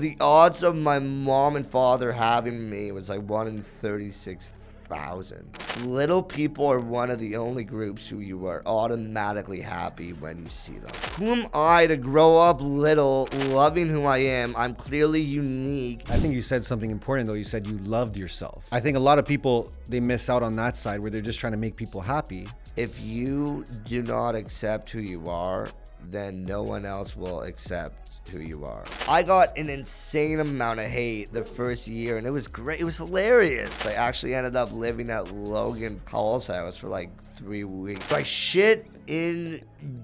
The odds of my mom and father having me was like 1 in 36,000. Little people are one of the only groups who you are automatically happy when you see them. Who am I to grow up little, loving who I am? I'm clearly unique. I think you said something important though. You said you loved yourself. I think a lot of people, they miss out on that side where they're just trying to make people happy. If you do not accept who you are, then no one else will accept who you are. I got an insane amount of hate the first year, and it was great. It was hilarious. I actually ended up living at Logan Paul's house for like 3 weeks. So I shit in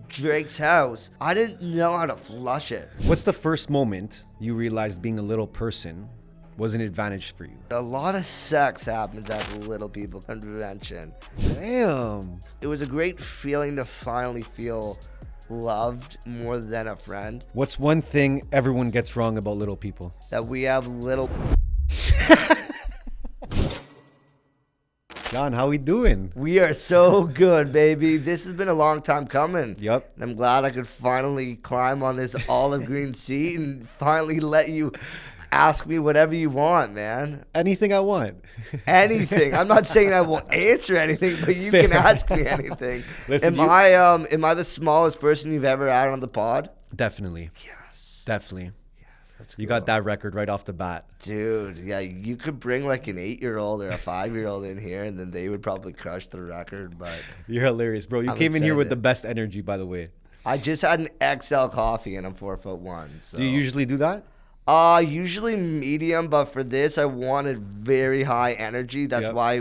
Drake's house. I didn't know how to flush it. What's the first moment you realized being a little person was an advantage for you? A lot of sex happens at the Little People Convention. Damn. It was a great feeling to finally feel loved more than a friend. What's one thing everyone gets wrong about little people? That we have little... John, how we doing? We are so good, baby. This has been a long time coming. Yep. And I'm glad I could finally climb on this olive green seat and finally let you ask me whatever you want, man. Anything I want. Anything. I'm not saying I will answer anything, but you Fair. can ask me anything. Listen, am I the smallest person you've ever had on the pod? Definitely. Yes. Definitely. Yes, that's You cool. got that record right off the bat. Dude, yeah, you could bring like an 8-year-old or a 5-year-old in here, and then they would probably crush the record. But You're hilarious, bro. You I'm came in here with the excited. best energy, by the way. I just had an XL coffee, and I'm 4'1". So. Do you usually do that? Usually medium, but for this, I wanted very high energy. That's Yep. why.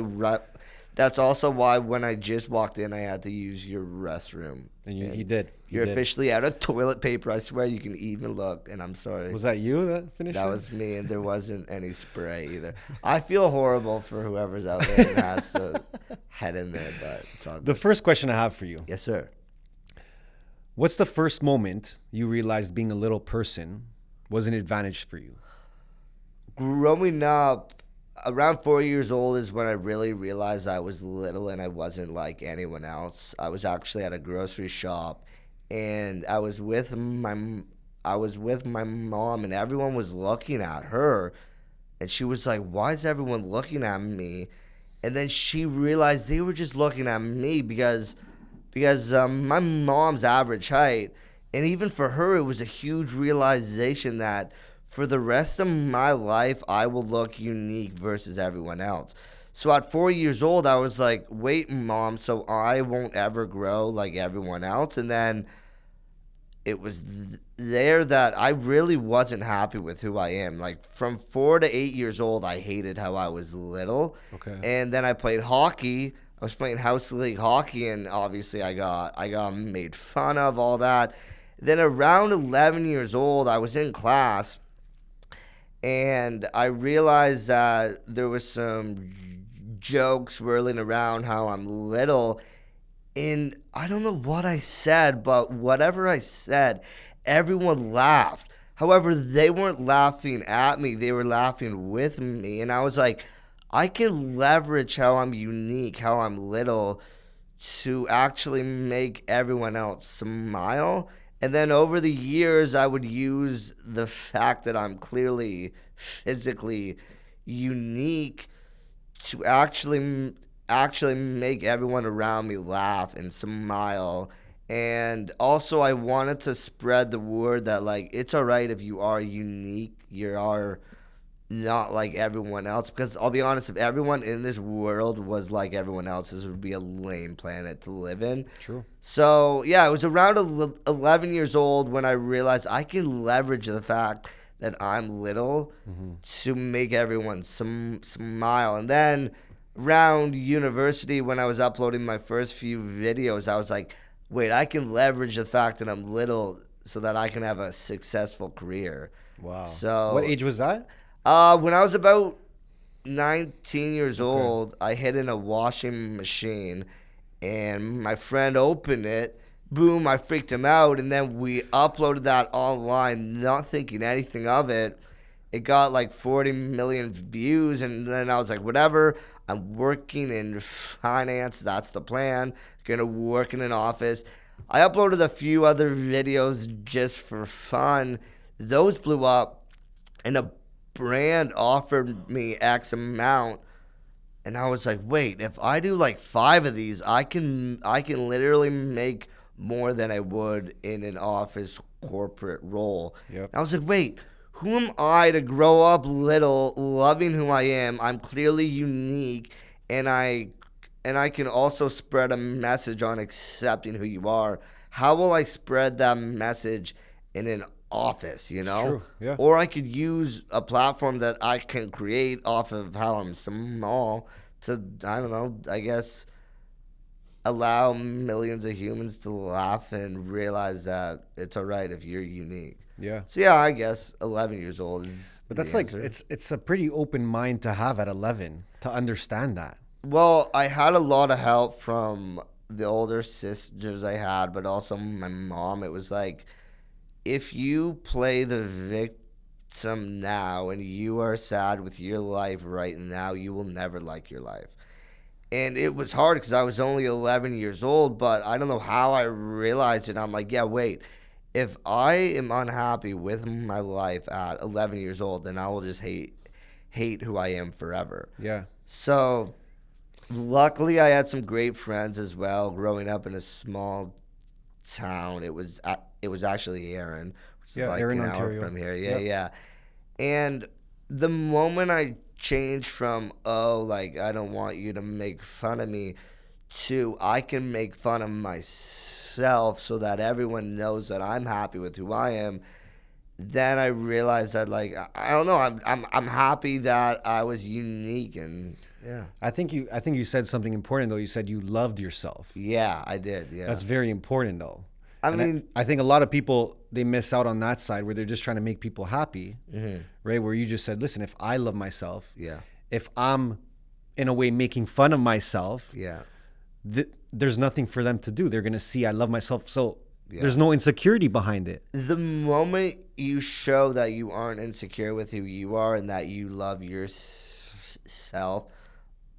That's also why when I just walked in, I had to use your restroom. And he did. He You're did. officially out of toilet paper. I swear you can even look, and I'm sorry. Was that you that finished That it? was me, and there wasn't any spray either. I feel horrible for whoever's out there and has to head in there, but it's all good. The first question I have for you. Yes, sir. What's the first moment you realized being a little person was an advantage for you? Growing up, around 4 years old is when I really realized I was little and I wasn't like anyone else. I was actually at a grocery shop, and I was with my mom, and everyone was looking at her, and she was like, "Why is everyone looking at me?" And then she realized they were just looking at me because my mom's average height, and even for her, it was a huge realization that for the rest of my life, I will look unique versus everyone else. So at 4 years old, I was like, wait, Mom, so I won't ever grow like everyone else? And then it was there that I really wasn't happy with who I am. Like from 4 to 8 years old, I hated how I was little. Okay. And then I played hockey. I was playing house league hockey, and obviously I got made fun of, all that. Then around 11 years old, I was in class, and I realized that there was some jokes whirling around how I'm little, and I don't know what I said, but whatever I said, everyone laughed. However, they weren't laughing at me, they were laughing with me, and I was like, I can leverage how I'm unique, how I'm little, to actually make everyone else smile. And then over the years, I would use the fact that I'm clearly physically unique to actually make everyone around me laugh and smile. And also, I wanted to spread the word that, like, it's all right if you are unique, you are not like everyone else, because I'll be honest, if everyone in this world was like everyone else, this would be a lame planet to live in. True. So yeah, it was around 11 years old when I realized I can leverage the fact that I'm little to make everyone smile. And then around university, when I was uploading my first few videos, I was like, wait, I can leverage the fact that I'm little so that I can have a successful career. Wow. So What age was that? When I was about 19 years old, I hid in a washing machine, and my friend opened it. Boom, I freaked him out, and then we uploaded that online, not thinking anything of it. It got like 40 million views, and then I was like, whatever, I'm working in finance, that's the plan, gonna work in an office. I uploaded a few other videos just for fun. Those blew up. and a brand offered me X amount, and I was like, wait, if I do like 5 of these, I can literally make more than I would in an office corporate role. Yep. I was like, wait, who am I to grow up little, loving who I am? I'm clearly unique, and I can also spread a message on accepting who you are. How will I spread that message in an office, you know? True. Yeah. Or I could use a platform that I can create off of how I'm small to, I don't know, I guess, allow millions of humans to laugh and realize that it's all right if you're unique. Yeah. So yeah, I guess 11 years old is. But that's the like answer. it's a pretty open mind to have at 11 to understand that. Well, I had a lot of help from the older sisters I had, but also my mom. It was like, if you play the victim now and you are sad with your life right now, you will never like your life. And it was hard because I was only 11 years old, but I don't know how I realized it. I'm like, yeah, wait. If I am unhappy with my life at 11 years old, then I will just hate who I am forever. Yeah. So luckily, I had some great friends as well. Growing up in a small town, it was actually Erin, which is Yeah, like Erin, an hour Ontario. from here. Yeah, Yep. yeah. And the moment I changed from, oh, like, I don't want you to make fun of me, to I can make fun of myself so that everyone knows that I'm happy with who I am, then I realized that, like, I don't know, I'm happy that I was unique. And yeah. I think you said something important though. You said you loved yourself. Yeah, I did. Yeah. That's very important though. I And mean, I think a lot of people, they miss out on that side where they're just trying to make people happy, right? Where you just said, listen, if I love myself, yeah. if I'm in a way making fun of myself, Yeah. there's nothing for them to do. They're going to see I love myself. So Yeah. there's no insecurity behind it. The moment you show that you aren't insecure with who you are and that you love yourself,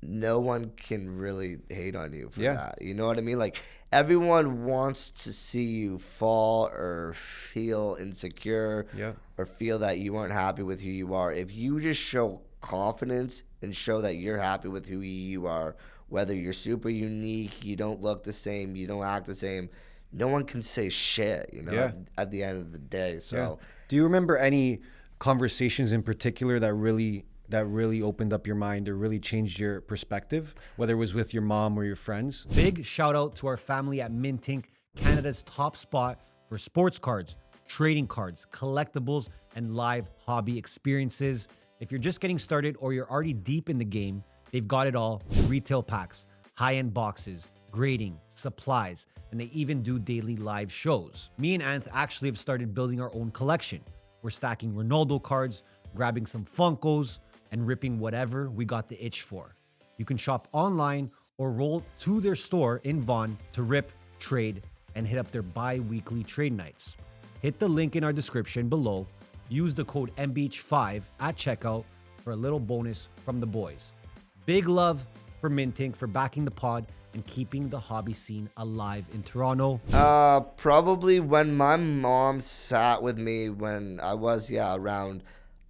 no one can really hate on you for that. You know what I mean? Like, everyone wants to see you fall or feel insecure or feel that you aren't happy with who you are. If you just show confidence and show that you're happy with who you are, whether you're super unique, you don't look the same, you don't act the same, no one can say shit, you know, at the end of the day. So, do you remember any conversations in particular that really opened up your mind or really changed your perspective, whether it was with your mom or your friends? Big shout out to our family at Mintink, Canada's top spot for sports cards, trading cards, collectibles, and live hobby experiences. If you're just getting started or you're already deep in the game, they've got it all: retail packs, high-end boxes, grading, supplies, and they even do daily live shows. Me and Anth actually have started building our own collection. We're stacking Ronaldo cards, grabbing some Funkos, and ripping whatever we got the itch for. You can shop online or roll to their store in Vaughan to rip, trade, and hit up their bi-weekly trade nights. Hit the link in our description below. Use the code MBH5 at checkout for a little bonus from the boys. Big love for Mintink for backing the pod and keeping the hobby scene alive in Toronto. probably when my mom sat with me when I was, around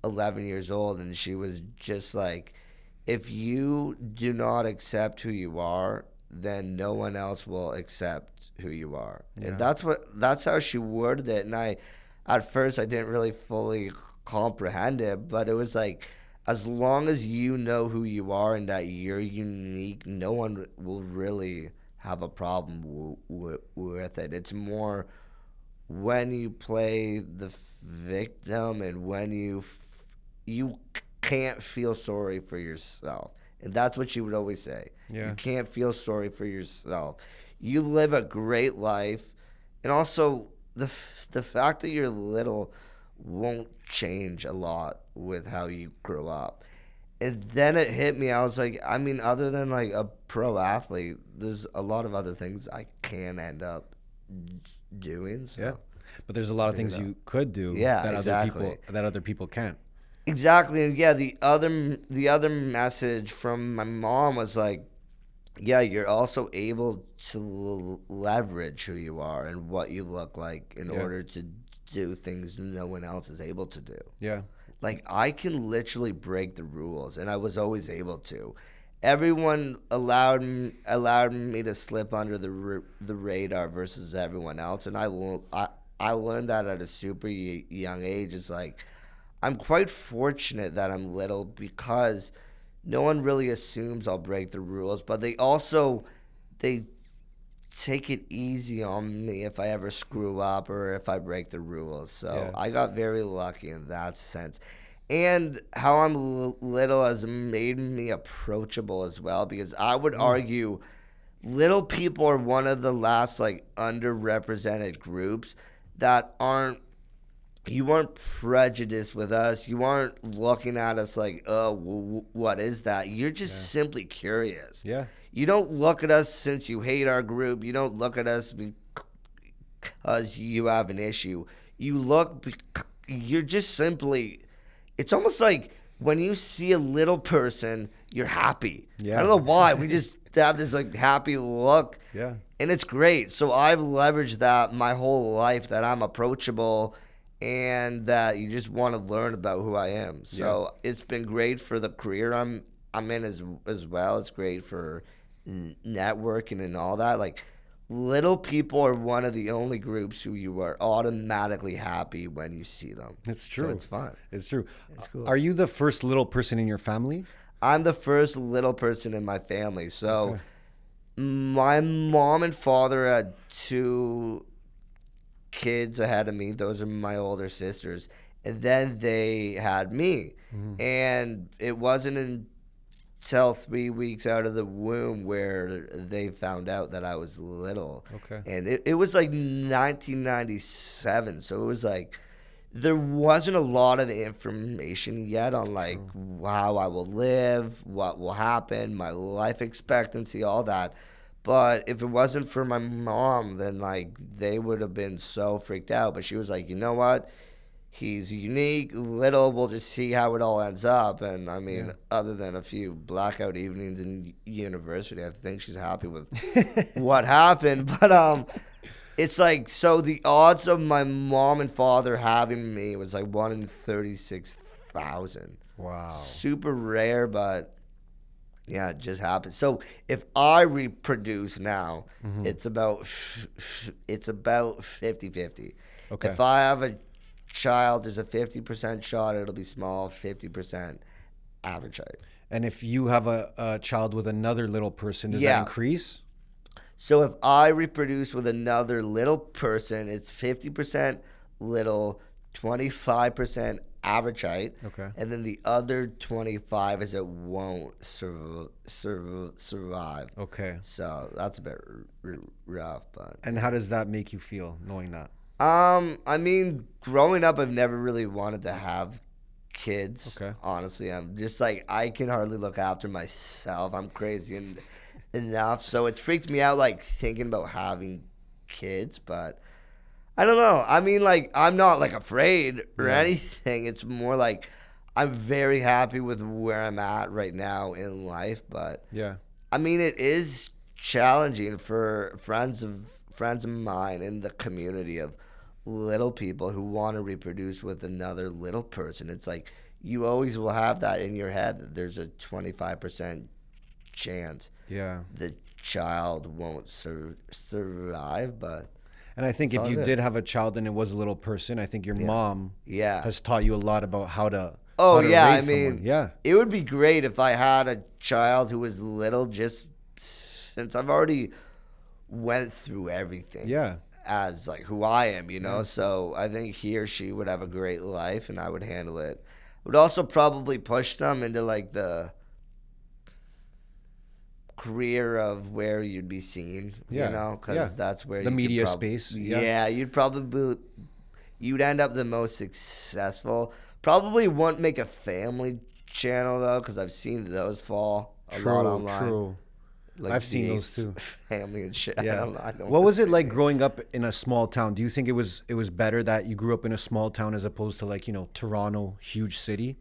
11 years old, and she was just like, if you do not accept who you are, then no one else will accept who you are. And that's how she worded it. And at first I didn't really fully comprehend it, but it was like, as long as you know who you are and that you're unique, no one will really have a problem with it. It's more when you play the victim and when you can't feel sorry for yourself. And that's what she would always say. Yeah. You can't feel sorry for yourself. You live a great life. And also, the fact that you're little won't change a lot with how you grow up. And then it hit me. I was like, I mean, other than like a pro athlete, there's a lot of other things I can end up doing. So. Yeah. But there's a lot of things you could do exactly. that other people can't. Exactly. And yeah, the other message from my mom was like, yeah, you're also able to leverage who you are and what you look like in order to do things no one else is able to do. Yeah. like I can literally break the rules, and I was always able to. Everyone allowed me to slip under the radar versus everyone else, and I learned that at a super young age. It's like I'm quite fortunate that I'm little because no one really assumes I'll break the rules, but they take it easy on me if I ever screw up or if I break the rules. So Yeah. I got very lucky in that sense. And how I'm little has made me approachable as well, because I would argue little people are one of the last like underrepresented groups that aren't you weren't prejudiced with us. You aren't looking at us like, oh, what is that? You're just simply curious. Yeah. You don't look at us since you hate our group. You don't look at us because you have an issue. You're just simply, it's almost like when you see a little person, you're happy. Yeah. I don't know why. We just have this like happy look. Yeah. And it's great. So I've leveraged that my whole life, that I'm approachable and that you just want to learn about who I am. So it's been great for the career I'm in as well. It's great for networking and all that. Like little people are one of the only groups who you are automatically happy when you see them. It's true. So it's fun. It's true. It's cool. Are you the first little person in your family? I'm the first little person in my family. So Okay. my mom and father had 2 kids ahead of me. Those are my older sisters. And then they had me. And it wasn't until 3 weeks out of the womb where they found out that I was little. Okay. And it was like 1997. So it was like, there wasn't a lot of information yet on like how I will live, what will happen, my life expectancy, all that. But if it wasn't for my mom, then like they would have been so freaked out. But she was like, you know what? He's unique, little. We'll just see how it all ends up. And I mean, other than a few blackout evenings in university, I think she's happy with what happened. But it's like, so the odds of my mom and father having me was like 1 in 36,000. Wow. Super rare, but yeah, it just happened. So if I reproduce now, it's about 50-50. Okay. If I have a child, there's a 50% shot it'll be small, 50% average height. And if you have a child with another little person, does that increase? So if I reproduce with another little person, it's 50% little, 25% average height. Okay. And then the other 25 is it won't survive. Okay. So that's a bit rough, but And how does that make you feel knowing that? I mean, growing up, I've never really wanted to have kids. Okay. Honestly, I'm just like, I can hardly look after myself. I'm crazy enough. So it's freaked me out, like thinking about having kids, but I don't know. I mean, like, I'm not like afraid or anything. It's more like I'm very happy with where I'm at right now in life. But Yeah. I mean, it is challenging for friends of mine in the community of little people who want to reproduce with another little person. It's like you always will have that in your head that there's a 25% chance Yeah. the child won't survive, but And I think It's if all you good. did have a child and it was a little person, I think your mom yeah. has taught you a lot about how to Oh how to yeah, I raise mean, someone. Yeah. it would be great if I had a child who was little, just since I've already went through everything. Yeah. As like who I am, you know. So I think he or she would have a great life, and I would handle it. Would also probably push them into like the career of where you'd be seen, Yeah, you know, because yeah. that's where The you could media space, yeah. Yeah, you'd end up the most successful. Probably wouldn't make a family channel though, because I've seen those fall a lot online. True. Like I've seen the those too. Family and shit. Yeah. I don't What was it like growing up in a small town? Do you think it was better that you grew up in a small town as opposed to like, Toronto, huge city?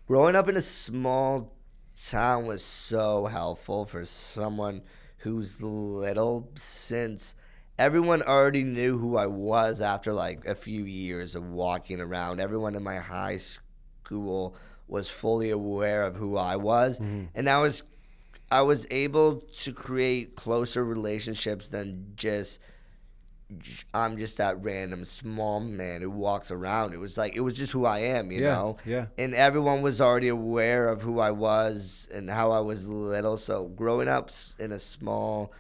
Growing up in a small town was so helpful for someone who's little, since everyone already knew who I was after like a few years of walking around. Everyone in my high school was fully aware of who I was, and I was able to create closer relationships than just I'm just that random small man who walks around. It was just who I am, you know? Yeah. And everyone was already aware of who I was and how I was little. So growing up in a small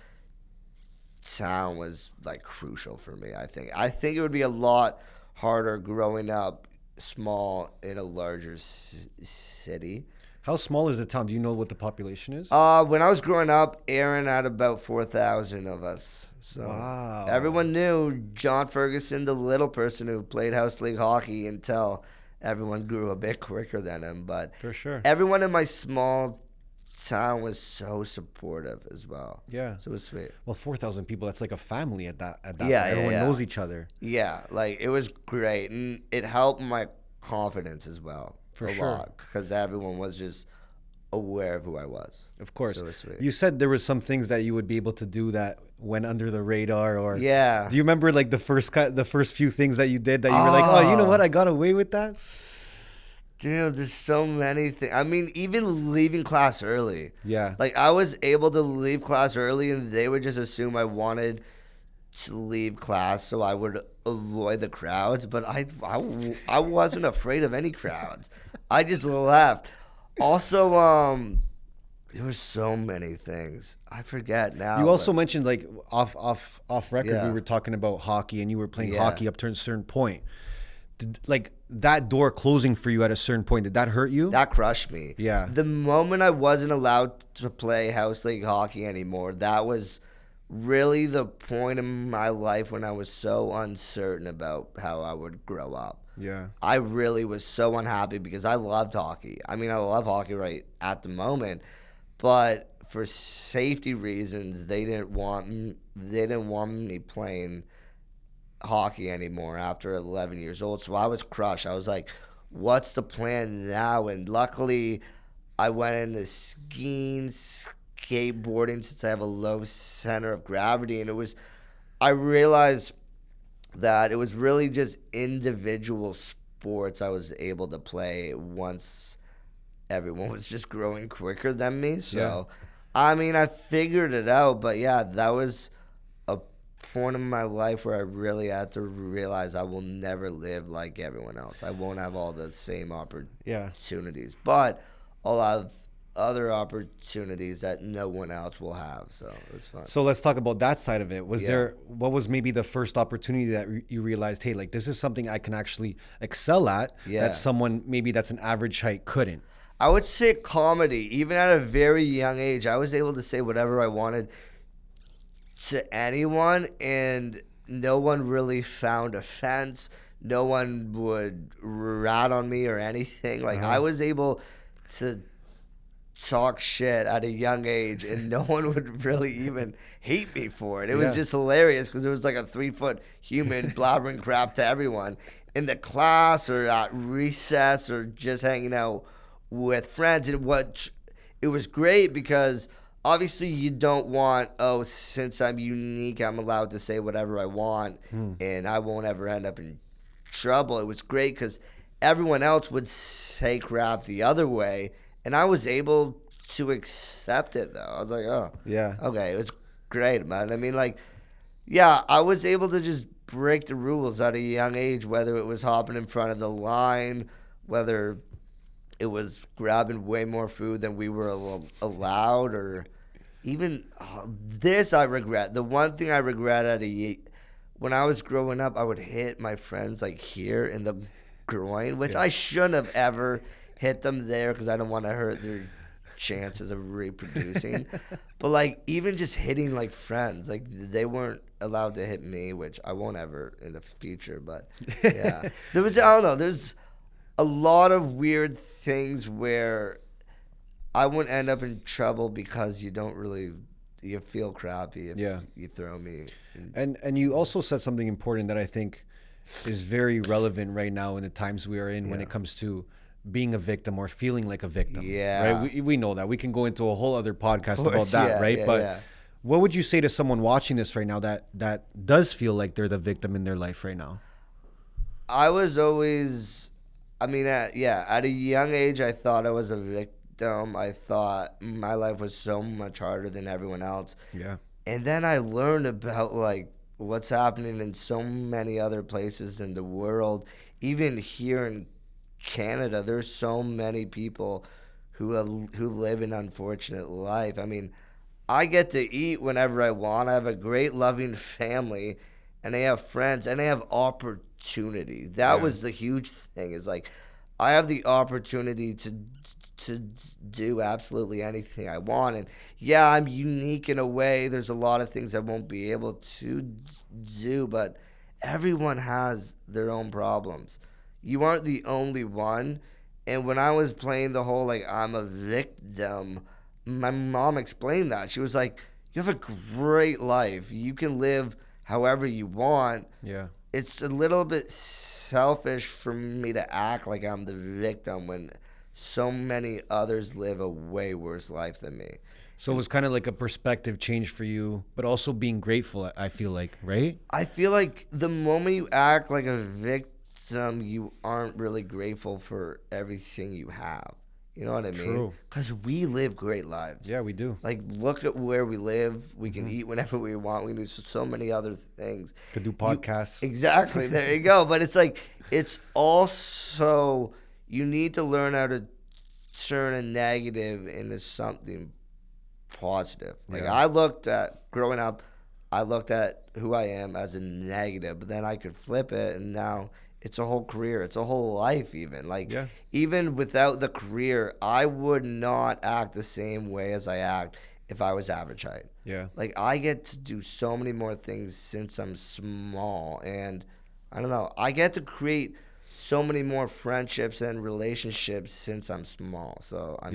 town was like crucial for me, I think. I think it would be a lot harder growing up small in a larger city. How small is the town? Do you know what the population is? When I was growing up, Aaron had about 4,000 of us. So Wow. everyone knew John Ferguson, the little person who played house league hockey, until everyone grew a bit quicker than him. But For sure. everyone in my small town was so supportive as well. Yeah. So it was sweet. Well, 4,000 people, that's like a family at that Yeah, point. yeah, Everyone yeah. knows each other. Yeah, like it was great, and it helped my confidence as well For a sure. lot because everyone was just aware of who I was. Of course. So it was sweet. You said there was some things that you would be able to do that went under the radar, or Yeah. Do you remember like the first few things that you did that you were like, oh, you know what, I got away with that? Dude, there's so many things. I mean, even leaving class early. Yeah. Like, I was able to leave class early, and they would just assume I wanted to leave class so I would avoid the crowds. But I wasn't afraid of any crowds. I just left. Also, there were so many things. I forget now. You also but- mentioned like off record, Yeah. we were talking about hockey, and you were playing Yeah. hockey up to a certain point. Did, like that door closing for you at a certain point, did that hurt you? That crushed me. Yeah. The moment I wasn't allowed to play house league hockey anymore, that was really the point in my life when I was so uncertain about how I would grow up. Yeah. I really was so unhappy because I loved hockey. I mean, I love hockey right at the moment, but for safety reasons, they didn't want me playing hockey anymore after 11 years old. So I was crushed. I was like, what's the plan now? And luckily, I went into skiing, skateboarding, since I have a low center of gravity. And I realized that it was really just individual sports I was able to play once everyone was just growing quicker than me. So, I mean, I figured it out. But yeah, that was a point in my life where I really had to realize I will never live like everyone else. I won't have all the same opportunities, but I'll have other opportunities that no one else will have. So it was fun. So let's talk about that side of it. Yeah. What was maybe the first opportunity that you realized, hey, like this is something I can actually excel at Yeah. that someone maybe that's an average height couldn't? I would say comedy. Even at a very young age, I was able to say whatever I wanted to anyone, and no one really found offense. No one would rat on me or anything. Like, I was able to talk shit at a young age, and no one would really even hate me for it. It was Yeah. just hilarious because it was like a 3-foot human blabbering crap to everyone in the class or at recess or just hanging out with friends. And it was great because obviously you don't want, since I'm unique, I'm allowed to say whatever I want and I won't ever end up in trouble. It was great because everyone else would say crap the other way, and I was able to accept it, though. I was like, oh, Yeah. okay, it's great, man. I mean, like, yeah, I was able to just break the rules at a young age, whether it was hopping in front of the line, whether it was grabbing way more food than we were allowed, or even this I regret. The one thing I regret when I was growing up, I would hit my friends like here in the groin, which I shouldn't have ever hit them there because I don't want to hurt their chances of reproducing. But like even just hitting like friends, like they weren't allowed to hit me, which I won't ever in the future. But yeah, I don't know, there's a lot of weird things where I wouldn't end up in trouble because you feel crappy if you throw me. And you also said something important that I think is very relevant right now in the times we are in when it comes to being a victim or feeling like a victim. Yeah. Right? We know that. We can go into a whole other podcast Of about course, that, yeah, right? yeah, But yeah. what would you say to someone watching this right now that does feel like they're the victim in their life right now? I was always I mean, at a young age, I thought I was a victim. I thought my life was so much harder than everyone else. Yeah. And then I learned about like what's happening in so many other places in the world. Even here in Canada, there's so many people who live an unfortunate life. I mean, I get to eat whenever I want. I have a great loving family, and I have friends, and I have opportunity. That was the huge thing. Is like I have the opportunity to do absolutely anything I want. And yeah, I'm unique in a way. There's a lot of things I won't be able to do, but everyone has their own problems. You aren't the only one. And when I was playing the whole like I'm a victim, my mom explained that. She was like, "You have a great life. You can live however you want." Yeah. It's a little bit selfish for me to act like I'm the victim when so many others live a way worse life than me. So it was kind of like a perspective change for you, but also being grateful, I feel like, right? I feel like the moment you act like a victim, you aren't really grateful for everything you have. You know what I mean? True. Because we live great lives. Yeah, we do. Like, look at where we live. We can eat whenever we want. We can do so many other things. Could do podcasts. Exactly. There you go. But it's like, it's also, you need to learn how to turn a negative into something positive. Like, Yeah. growing up, I looked at who I am as a negative, but then I could flip it, and now it's a whole career. It's a whole life, even. Like, Yeah. even without the career, I would not act the same way as I act if I was average height. Yeah. Like, I get to do so many more things since I'm small. And I don't know, I get to create so many more friendships and relationships since I'm small. So, I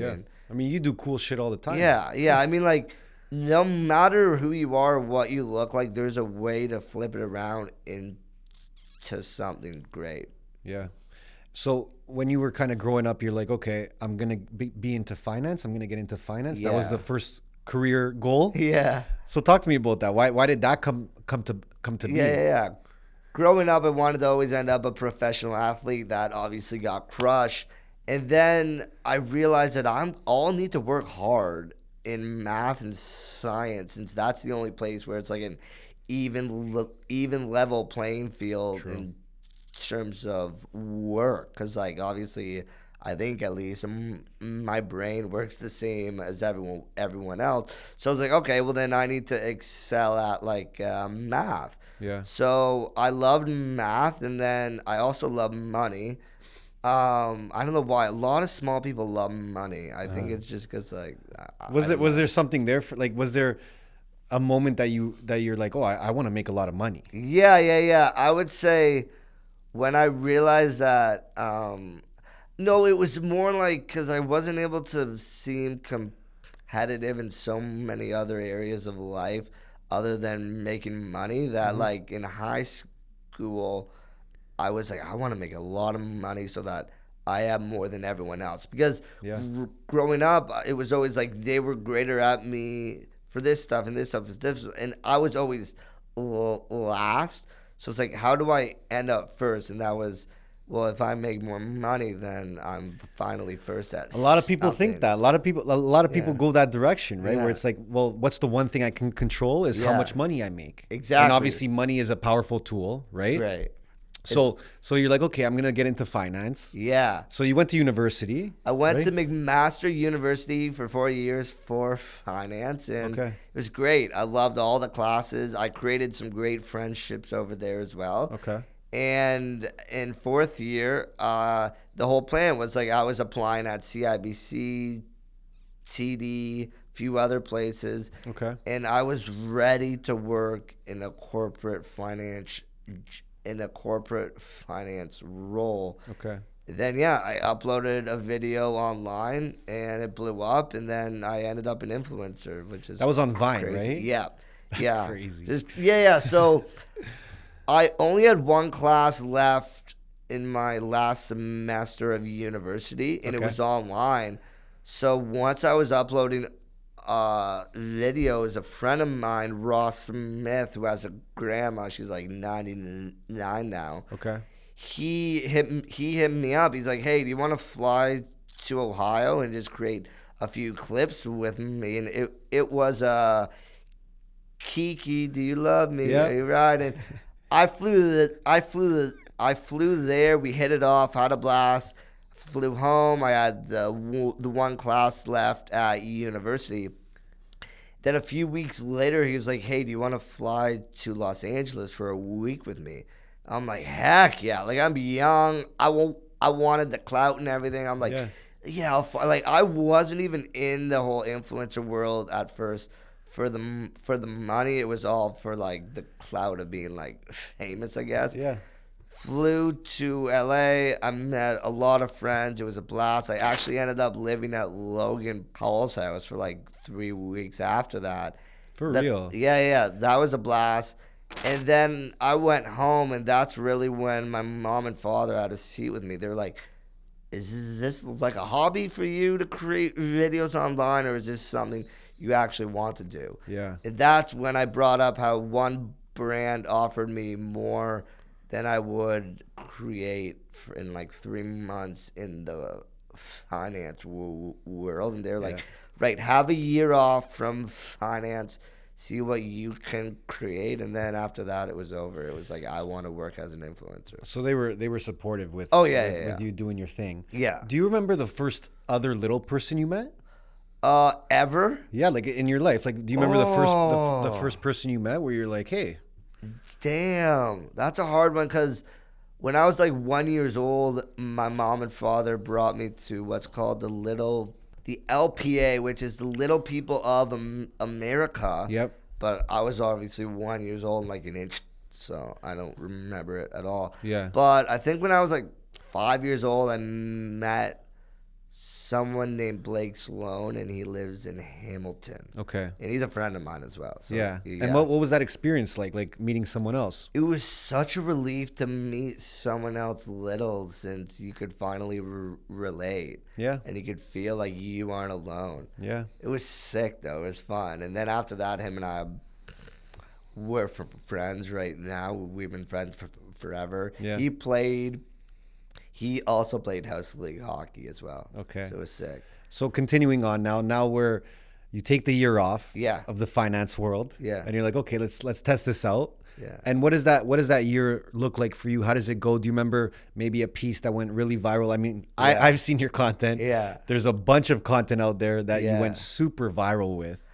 mean, you do cool shit all the time. yeah. I mean, like, no matter who you are, what you look like, there's a way to flip it around into something great. Yeah. So when you were kind of growing up, you're like, okay, I'm going to be into finance. I'm going to get into finance. That was Yeah. the first career goal. Yeah. So talk to me about that. Why did that come to be? Yeah. Growing up, I wanted to always end up a professional athlete. That obviously got crushed. And then I realized that I'll need to work hard in math and science, since that's the only place where it's like an even level playing field in terms of work. Because, like, obviously, I think at least my brain works the same as everyone else. So I was like, okay, well then I need to excel at like math. Yeah. So I loved math, and then I also love money. I don't know why. A lot of small people love money. I think it's just because like. Was there something there for like? Was there a moment that you're like, oh, I want to make a lot of money? Yeah. I would say when I realized that. No, it was more like because I wasn't able to seem competitive in so many other areas of life other than making money. That like in high school, I was like, I want to make a lot of money so that I have more than everyone else. Because growing up, it was always like they were greater at me for this stuff, and this stuff is different. And I was always last. So it's like, how do I end up first? And that was, well, if I make more money, then I'm finally first at A lot of people something. think that. A lot of people go that direction, right? Yeah. Where it's like, well, what's the one thing I can control is how Yeah. much money I make. Exactly. And obviously money is a powerful tool, right? Right. So you're like, okay, I'm going to get into finance. Yeah. So you went to university. I went right? to McMaster University for 4 years for finance, and Okay. it was great. I loved all the classes. I created some great friendships over there as well. Okay. And in fourth year, the whole plan was like I was applying at CIBC, TD, few other places. Okay. And I was ready to work in a corporate finance role. Okay. Then I uploaded a video online and it blew up, and then I ended up an influencer, which is That was on Vine, crazy. right? Yeah. That's crazy. So I only had one class left in my last semester of university, and it Okay. was online. So once I was uploading videos, a friend of mine, Ross Smith, who has a grandma, she's like 99 now. Okay. he hit me up. He's like, hey, do you want to fly to Ohio and just create a few clips with me? And it was Kiki, do you love me? Yeah. Are you riding? I flew there. We hit it off, had a blast. Flew home. I had the one class left at university. Then a few weeks later, he was like, hey, do you want to fly to Los Angeles for a week with me? I'm like, heck yeah. Like, I'm young. I wanted the clout and everything. I'm like, yeah, I'll fly. Like, I wasn't even in the whole influencer world at first for the money. It was all for, like, the clout of being, like, famous, I guess. Yeah. Flew to LA. I met a lot of friends. It was a blast. I actually ended up living at Logan Paul's house for like 3 weeks after that. For real? Yeah. That was a blast. And then I went home, and that's really when my mom and father had a seat with me. They were like, is this like a hobby for you to create videos online, or is this something you actually want to do? Yeah. And that's when I brought up how one brand offered me more than I would create in like 3 months in the finance world. And they're like, right, have a year off from finance, see what you can create. And then after that, it was over. It was like, I want to work as an influencer. So they were supportive with, with you doing your thing. Yeah. Do you remember the first other little person you met? Ever? Yeah, like in your life. Like, do you remember the first person you met where you're like, hey? Damn, that's a hard one, because when I was like 1 year old, my mom and father brought me to what's called the LPA, which is the Little People of America. Yep. But I was obviously 1 year old and like an inch, so I don't remember it at all. Yeah. But I think when I was like 5 years old, I met someone named Blake Sloan, and he lives in Hamilton. Okay. And he's a friend of mine as well. So, yeah. And what was that experience like meeting someone else? It was such a relief to meet someone else little, since you could finally relate. Yeah. And you could feel like you aren't alone. Yeah. It was sick, though. It was fun. And then after that, him and I were friends right now. We've been friends for forever. Yeah. He also played House League hockey as well. Okay. So it was sick. So continuing on now you take the year off of the finance world. Yeah. And you're like, okay, let's test this out. Yeah. And what does that year look like for you? How does it go? Do you remember maybe a piece that went really viral? I mean, I've seen your content. Yeah. There's a bunch of content out there that you went super viral with.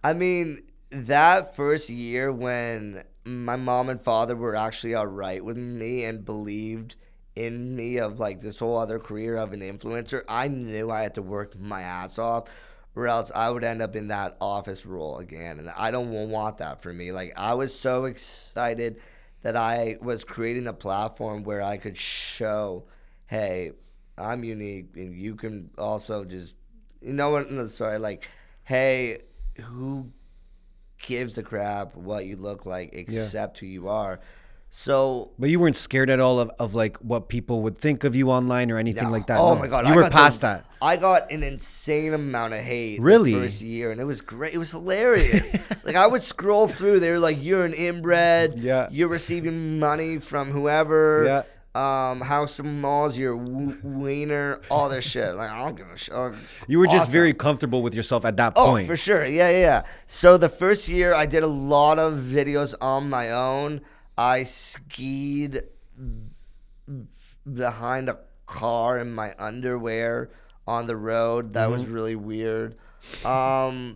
I mean, that first year when my mom and father were actually all right with me and believed in me of like this whole other career of an influencer, I knew I had to work my ass off, or else I would end up in that office role again. And I don't want that for me. Like, I was so excited that I was creating a platform where I could show, hey, I'm unique, and you can also just, like, hey, who gives a crap what you look like except who you are? So, but you weren't scared at all of like what people would think of you online or anything like that. Oh no. my God. You were past that. I got an insane amount of hate really? The first year, and it was great. It was hilarious. Like, I would scroll through. They were like, you're an inbred. Yeah. You're receiving money from whoever. Yeah. How small's your wiener, all this shit. Like, I don't give a shit. You were just very comfortable with yourself at that point. Oh, for sure. Yeah. So the first year, I did a lot of videos on my own. I skied behind a car in my underwear on the road. That was really weird. I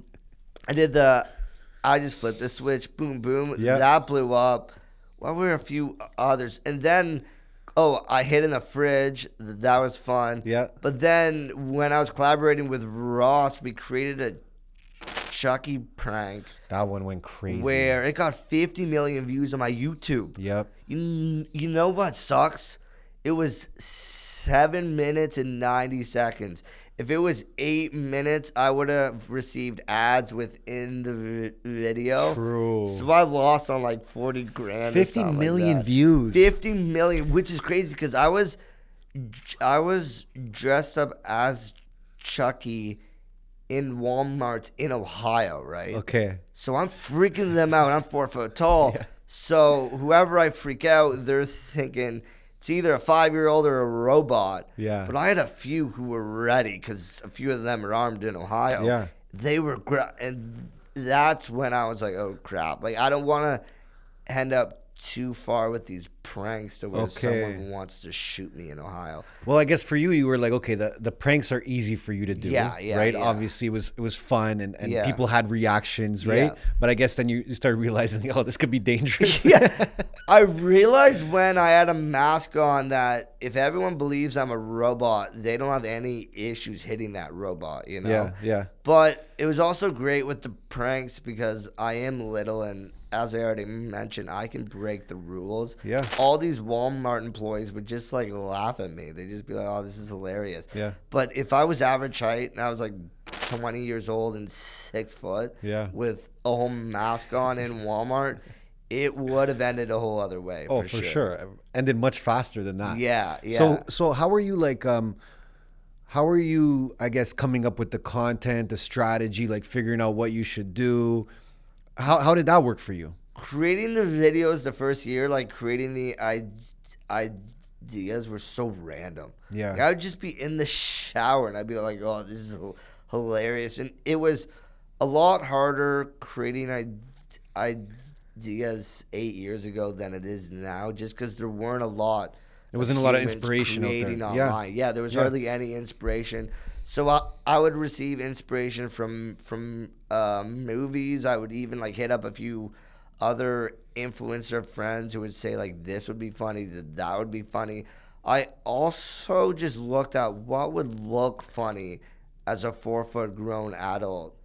just flipped the switch. Boom, boom. Yeah. That blew up. Well, there were a few others. And then, I hid in the fridge. That was fun. Yeah. But then when I was collaborating with Ross, we created a Chucky prank. That one went crazy. Where it got 50 million views on my YouTube. Yep. You know what sucks? It was 7 minutes and 90 seconds. If it was 8 minutes, I would have received ads within the video. True. So I lost on like 40 grand. 50 million views. 50 million, which is crazy because I was dressed up as Chucky in Walmart in Ohio, right? Okay. So I'm freaking them out. I'm 4 foot tall. Yeah. So whoever I freak out, they're thinking it's either a 5-year-old or a robot. Yeah. But I had a few who were ready because a few of them are armed in Ohio. Yeah. They were and that's when I was like, oh crap! Like I don't want to end up too far with these pranks to where someone wants to shoot me in Ohio. Well, I guess for you, you were like, okay, the pranks are easy for you to do, right? Yeah. Obviously, it was fun and people had reactions, right? Yeah. But I guess then you started realizing, oh, this could be dangerous. Yeah, I realized when I had a mask on that if everyone believes I'm a robot, they don't have any issues hitting that robot, you know? Yeah. But it was also great with the pranks because I am little and as I already mentioned, I can break the rules. Yeah. All these Walmart employees would just like laugh at me. They'd just be like, oh, this is hilarious. Yeah. But if I was average height and I was like 20 years old and 6 foot with a whole mask on in Walmart, it would have ended a whole other way. Oh, for sure. Ended much faster than that. Yeah. So how are you like, how are you, I guess, coming up with the content, the strategy, like figuring out what you should do? How did that work for you? Creating the videos the first year, like creating the ideas were so random. Yeah. Like, I would just be in the shower and I'd be like, oh, this is hilarious. And it was a lot harder creating ideas 8 years ago than it is now just because there weren't a lot. There wasn't a lot of inspiration creating out there. Online. Yeah, there was hardly any inspiration. So I would receive inspiration from movies. I would even like hit up a few other influencer friends who would say like this would be funny, that would be funny. I also just looked at what would look funny as a 4-foot grown adult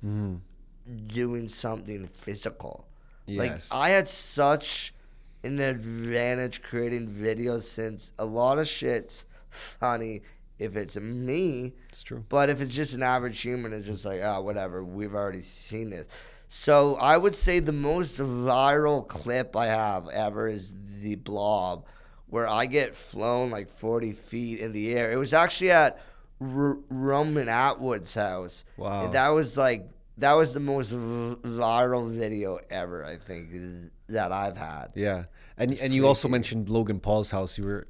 doing something physical. Yes. Like I had such an advantage creating videos since a lot of shit's funny if it's me. It's true. But if it's just an average human, it's just like, oh, whatever. We've already seen this. So I would say the most viral clip I have ever is the blob, where I get flown like 40 feet in the air. It was actually at Roman Atwood's house. Wow. And that was the most viral video ever, I think, that I've had. Yeah. And you also mentioned Logan Paul's house. You were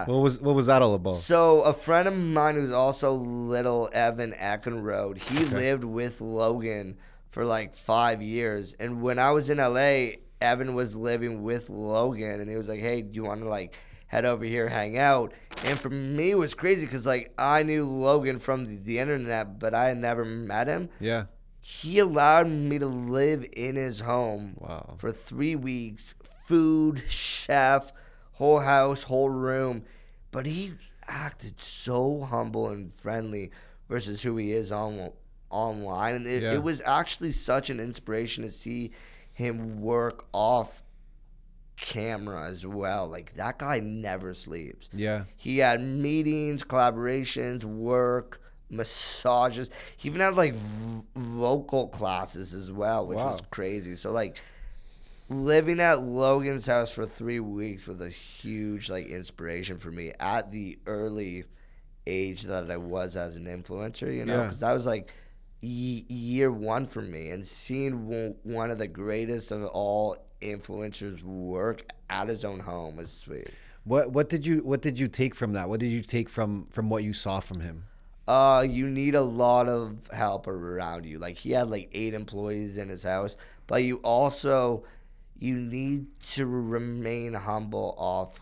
What was that all about? So a friend of mine who's also little Evan Eckenrode, he lived with Logan for like 5 years. And when I was in LA, Evan was living with Logan and he was like, hey, do you want to like head over here, hang out? And for me, it was crazy because like I knew Logan from the internet, but I had never met him. Yeah. He allowed me to live in his home for 3 weeks. Food, chef, whole house, whole room. But he acted so humble and friendly versus who he is online. And it was actually such an inspiration to see him work off camera as well. Like, that guy never sleeps. Yeah. He had meetings, collaborations, work, massages. He even had, like, vocal classes as well, which was crazy. So, like, living at Logan's house for 3 weeks was a huge like inspiration for me at the early age that I was as an influencer, you know, because that was like year one for me, and seeing one of the greatest of all influencers work at his own home was sweet. What did you take from that? What did you take from what you saw from him? You need a lot of help around you. Like, he had like 8 employees in his house, but you need to remain humble off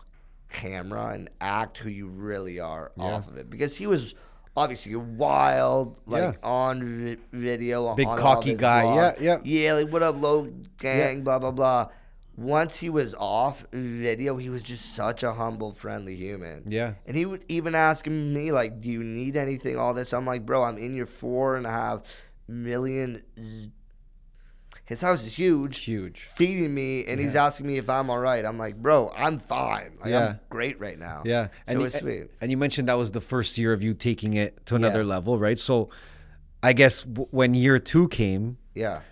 camera and act who you really are off of it. Because he was obviously wild, like on video. Big on cocky guy. Vlogs. Yeah, like, what up, Logan gang, blah, blah, blah. Once he was off video, he was just such a humble, friendly human. Yeah. And he would even ask me, like, do you need anything, all this? I'm like, bro, I'm in your $4.5 million. His house is huge, feeding me, and he's asking me if I'm all right. I'm like, bro, I'm fine. Like, I'm great right now. Yeah, so it's sweet. And you mentioned that was the first year of you taking it to another level, right? So I guess when year 2 came,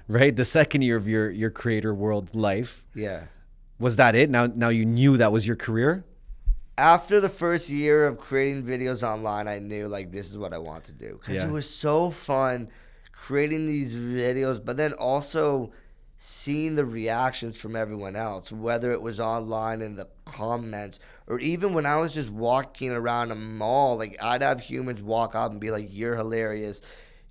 right, the second year of your creator world life, was that it? Now you knew that was your career? After the first year of creating videos online, I knew, like, this is what I want to do. Because it was so fun creating these videos, but then also seeing the reactions from everyone else, whether it was online in the comments Or even when I was just walking around a mall, like I'd have humans walk up and be like, "You're hilarious.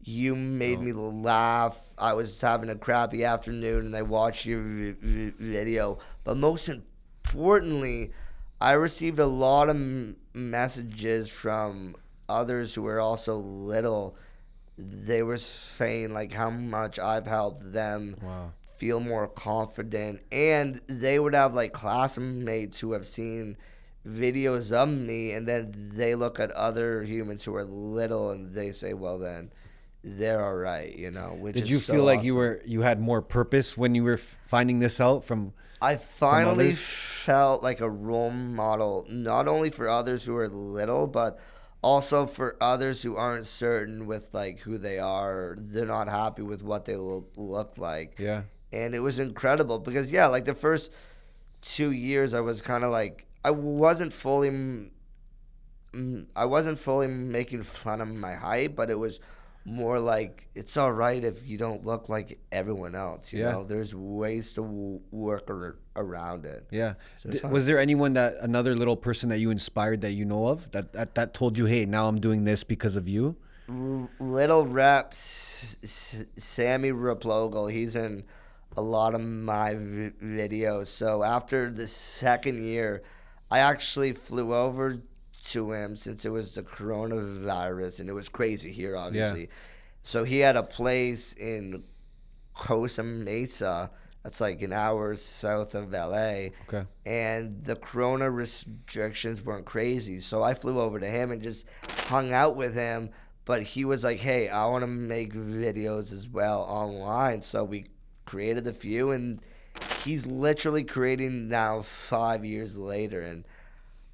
You made me laugh. I was having a crappy afternoon and I watched your video." But most importantly, I received a lot of messages from others who were also little. They were saying like how much I've helped them feel more confident. And they would have like classmates who have seen videos of me, and then they look at other humans who are little and they say, well, then they're all right, you know. Did you feel like you had more purpose when you were finding this out from? I finally felt like a role model, not only for others who are little, but also for others who aren't certain with like who they are. They're not happy with what they look like. Yeah. And it was incredible because like the first 2 years I was kind of like, I wasn't fully making fun of my height, but it was more like, it's all right if you don't look like everyone else. You know, there's ways to work around it. Yeah. So was there another little person that you inspired that you know of that told you, hey, now I'm doing this because of you? Little Reps, Sammy Raplogal, he's in a lot of my videos. So after the second year, I actually flew over to him since it was the coronavirus and it was crazy here, obviously. So he had a place in Costa Mesa that's like an hour south of LA. Okay. And the corona restrictions weren't crazy. So I flew over to him and just hung out with him. But he was like, hey, I want to make videos as well online. So we created a few, and he's literally creating now 5 years later. And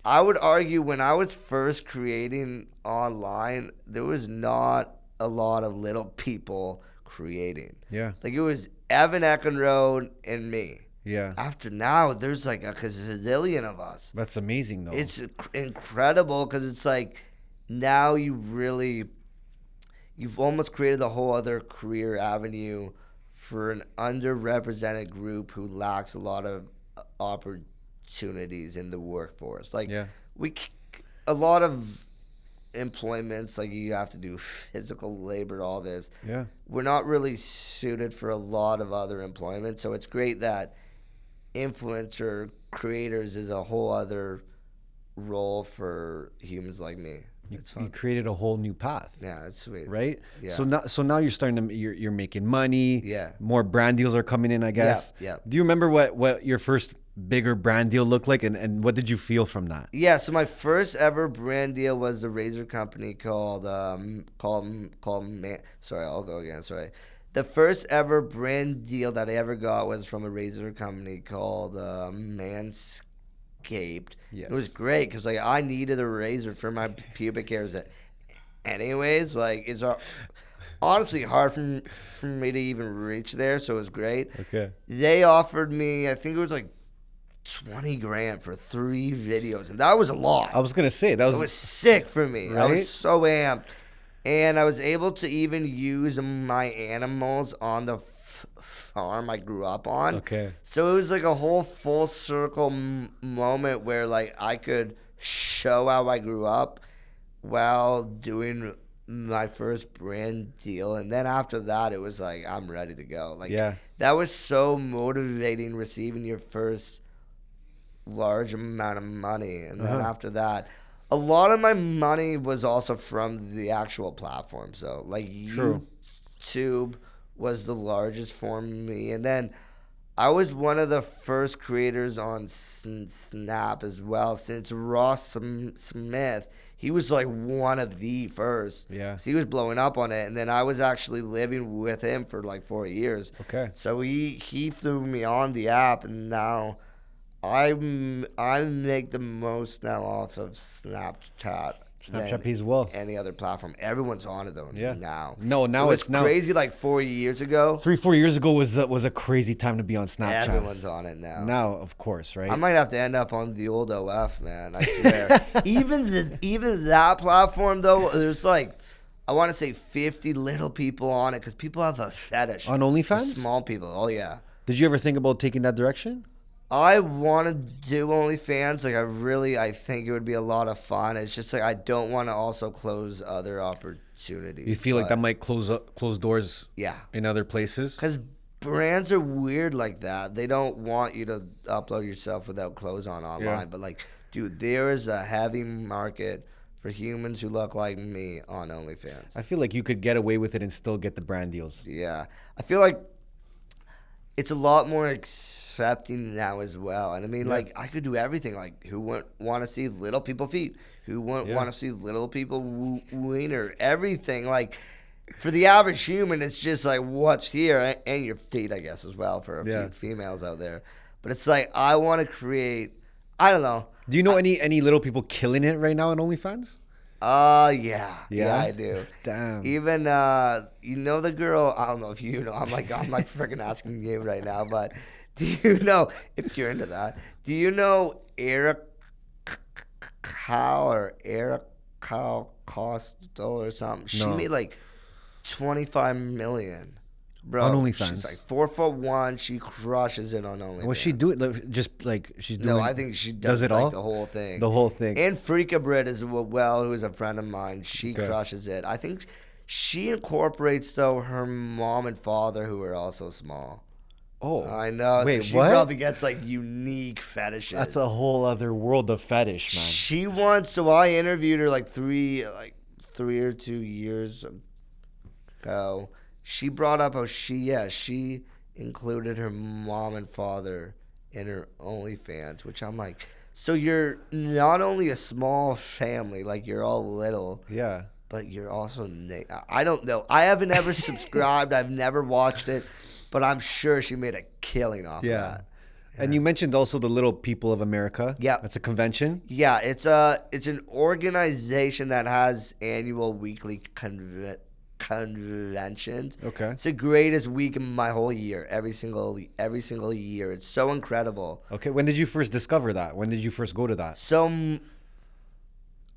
I would argue when I was first creating online, there was not a lot of little people creating. Yeah. Like it was Evan Eckenrode and me. Yeah. After now, there's like a gazillion of us. That's amazing, though. It's incredible because it's like now you've almost created a whole other career avenue for an underrepresented group who lacks a lot of opportunities in the workforce. Like a lot of employments, like you have to do physical labor, all this. Yeah. We're not really suited for a lot of other employment. So it's great that influencer creators is a whole other role for humans like me. You created a whole new path. Yeah, it's sweet. Right? Yeah. So now you're starting to you're making money. Yeah. More brand deals are coming in, I guess. Yeah. Do you remember what your first bigger brand deal looked like, and what did you feel from that? Yeah, so my first ever brand deal was the razor company called sorry, I'll go again. Sorry. The first ever brand deal that I ever got was from a razor company called Manscaped. Yes. It was great because like I needed a razor for my pubic hairs. Anyways, like it's honestly hard for me to even reach there, so it was great. Okay. They offered me, I think it was like $20,000 for 3 videos, and that was a lot. I was gonna say it was sick for me. Right? I was so amped, and I was able to even use my animals on the farm I grew up on. Okay. So it was like a whole full circle moment where like I could show how I grew up while doing my first brand deal. And then after that, it was like, I'm ready to go. Like, that was so motivating, receiving your first large amount of money. And then after that, a lot of my money was also from the actual platform. So like YouTube was the largest for me. And then I was one of the first creators on Snap as well, since Ross Smith, he was like one of the first. Yeah. So he was blowing up on it. And then I was actually living with him for like 4 years. Okay. So he threw me on the app, and now I make the most now off of Snapchat pays well. Any other platform. Everyone's on it though now. No, now it's crazy like 4 years ago. 3-4 years ago was a crazy time to be on Snapchat. Everyone's on it now. Now, of course, right? I might have to end up on the old OF, man. I swear. even that platform though, there's like, I want to say 50 little people on it because people have a fetish on OnlyFans. Small people. Oh yeah. Did you ever think about taking that direction? I want to do OnlyFans. Like, I think it would be a lot of fun. It's just like I don't want to also close other opportunities. You feel like that might close doors in other places? Because brands are weird like that. They don't want you to upload yourself without clothes on online. Yeah. But, like, dude, there is a heavy market for humans who look like me on OnlyFans. I feel like you could get away with it and still get the brand deals. Yeah. I feel like it's a lot more accepting now as well. And I mean, like, I could do everything. Like, who wouldn't want to see little people feet? Who wouldn't want to see little people wiener? Everything. Like, for the average human, it's just like what's here, and your feet, I guess, as well, for a few females out there. But it's like, I want to create, I don't know. Do you know any little people killing it right now on OnlyFans? Yeah, I do. Damn. Even you know the girl. I don't know if you know. I'm like freaking asking you right now. But do you know, if you're into that? Do you know Eric Costello or something? She made like $25 million. Bro, on OnlyFans. She's like 4'1". She crushes it on OnlyFans. Was she doing just like she's doing? No, I think she does it all. The whole thing. The whole thing. And Freaka Brit as well, who is a friend of mine. She crushes it. I think she incorporates though her mom and father, who are also small. Oh, I know. Wait, so she what? probably gets like unique fetishes. That's a whole other world of fetish, man. She wants. So I interviewed her like three or 2 years ago. She brought up how she included her mom and father in her OnlyFans, which I'm like, so you're not only a small family, like you're all little, but you're also, I don't know. I haven't ever subscribed. I've never watched it, but I'm sure she made a killing off of that. Yeah. And you mentioned also the Little People of America. Yeah. That's a convention. Yeah, it's an organization that has annual weekly conventions. Okay. It's the greatest week in my whole year. Every single year. It's so incredible. Okay. When did you first discover that? When did you first go to that? So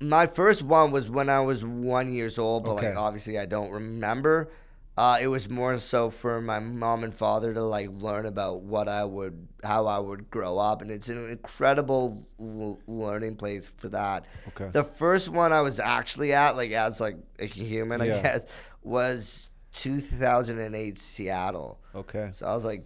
my first one was when I was 1 year old, but like obviously I don't remember. It was more so for my mom and father to like learn about how I would grow up, and it's an incredible learning place for that. Okay. The first one I was actually at, like as like a human, I guess, was 2008 Seattle. Okay. So I was like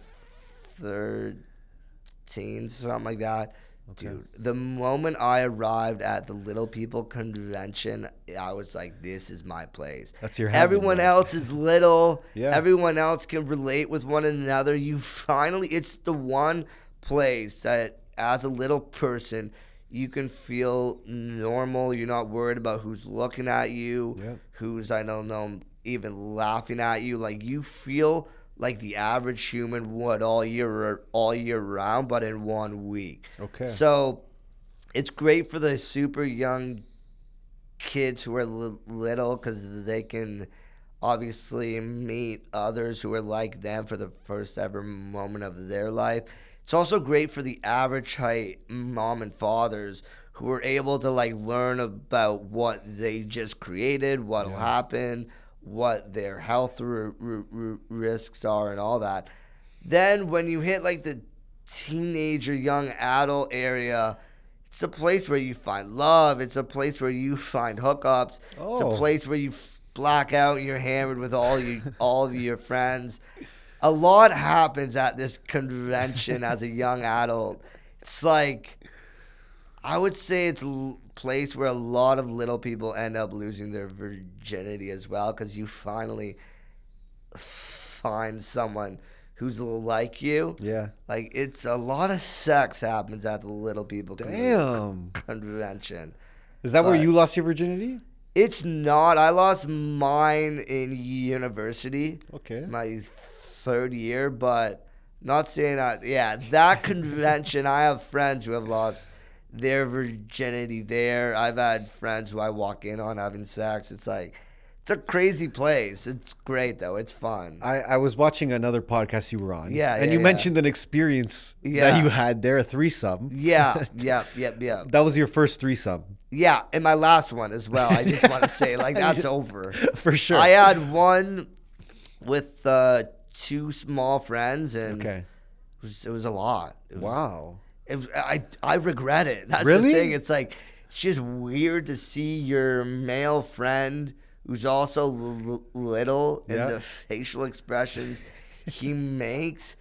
13, something like that. Okay. Dude, the moment I arrived at the Little People convention, I was like, this is my place. That's your heaven, Everyone else is little. Yeah. Everyone else can relate with one another. It's the one place that as a little person, you can feel normal. You're not worried about who's looking at you, who's, I don't know, even laughing at you. Like, you feel like the average human would all year round, but in 1 week. Okay. So it's great for the super young kids who are little, because they can obviously meet others who are like them for the first ever moment of their life. It's also great for the average height mom and fathers who are able to like learn about what they just created, what'll happen, what their health risks are, and all that. Then when you hit like the teenager, young adult area, it's a place where you find love. It's a place where you find hookups. Oh. It's a place where you black out and you're hammered with all of your friends. A lot happens at this convention as a young adult. It's like, I would say it's a place where a lot of little people end up losing their virginity as well, because you finally find someone who's like you. Yeah. Like, it's a lot of sex happens at the Little People convention. Is that where you lost your virginity? It's not. I lost mine in university. Okay. My third year, but not saying that. Yeah, that convention, I have friends who have lost their virginity there. I've had friends who I walk in on having sex. It's like, it's a crazy place. It's great though. It's fun. I was watching another podcast you were on. Yeah. And you mentioned an experience that you had there, a threesome. Yeah. That was your first threesome. Yeah, and my last one as well. I just want to say, like, that's over. For sure. I had one with two small friends, and it It was a lot. Wow. I regret it. That's really? the thing. It's like, it's just weird to see your male friend who's also little and the facial expressions he makes.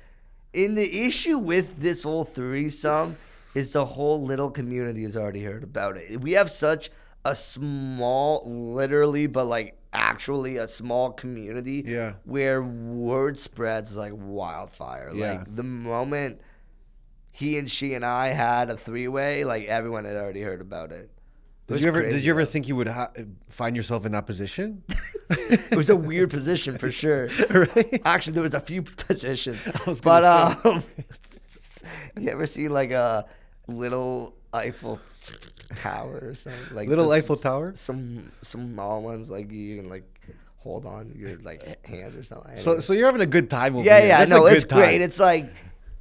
And the issue with this whole threesome is the whole little community has already heard about it. We have such a small, literally, but like actually a small community where word spreads like wildfire. Like the moment he and she and I had a three-way, like everyone had already heard about it. Did you ever think you would find yourself in that position? It was a weird position for sure. Right? Actually, there was a few positions. You ever see like a little Eiffel Tower or something? Like Eiffel Tower? Some small ones like you can like hold on your like hand or something. Anyway. So you're having a good time over here. Yeah, no, it's great. It's like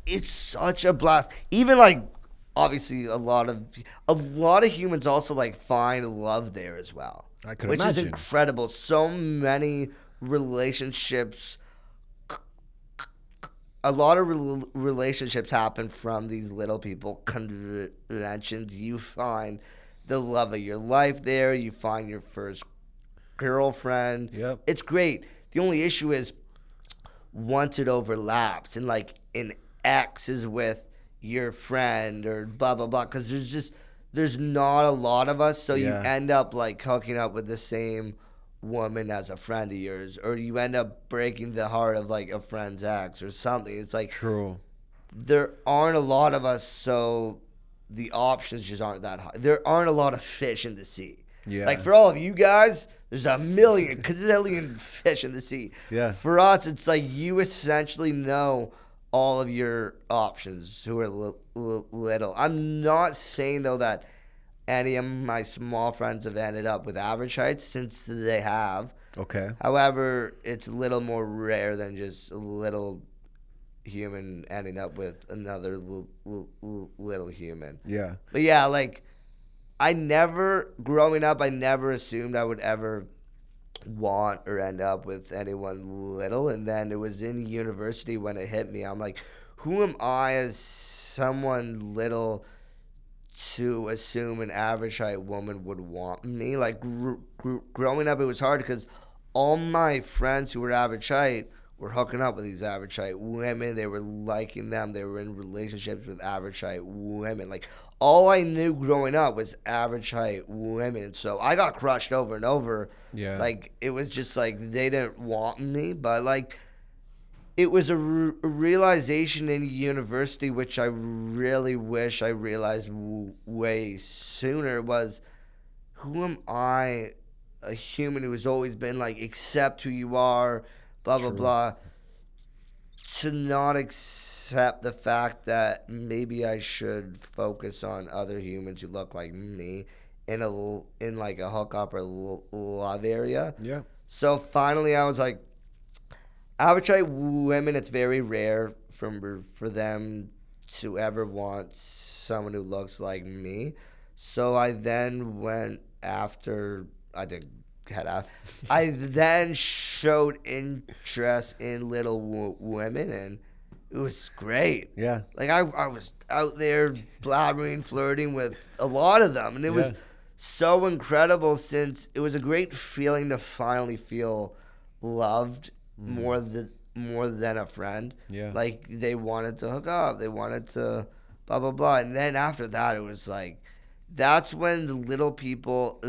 it's such a blast. Even like obviously a lot of humans also like find love there as well. I could which imagine. Is incredible. So many relationships. A lot of relationships happen from these little people conventions. You find the love of your life there. You find your first girlfriend. Yep. It's great. The only issue is once it overlaps and like an ex is with your friend or blah, blah, blah. Because there's not a lot of us. So you end up like hooking up with the same woman as a friend of yours, or you end up breaking the heart of like a friend's ex or something. It's like true. There aren't a lot of us, so the options just aren't that high. There aren't a lot of fish in the sea. Yeah. Like for all of you guys, there's a gazillion fish in the sea. Yeah. For us, it's like you essentially know all of your options who are little. I'm not saying though that any of my small friends have ended up with average heights, since they have. Okay. However, it's a little more rare than just a little human ending up with another little human. Yeah. But yeah, like growing up, I never assumed I would ever want or end up with anyone little. And then it was in university when it hit me. I'm like, who am I as someone little to assume an average height woman would want me? Like growing up, it was hard because all my friends who were average height were hooking up with these average height women. They were liking them. They were in relationships with average height women. Like all I knew growing up was average height women. So I got crushed over and over. Yeah. Like it was just like they didn't want me, but like it was a realization in university, which I really wish I realized way sooner, was who am I, a human who has always been like, accept who you are, blah, blah, blah, to not accept the fact that maybe I should focus on other humans who look like me in like a hookup or love area. Yeah. So finally I was like, average height women, it's very rare for them to ever want someone who looks like me. So I then went after, I then showed interest in little women, and it was great. Yeah. Like I was out there blabbering, flirting with a lot of them, and it was so incredible, since it was a great feeling to finally feel loved more than a friend. Yeah. Like they wanted to hook up, they wanted to blah blah blah, and then after that it was like, that's when the little people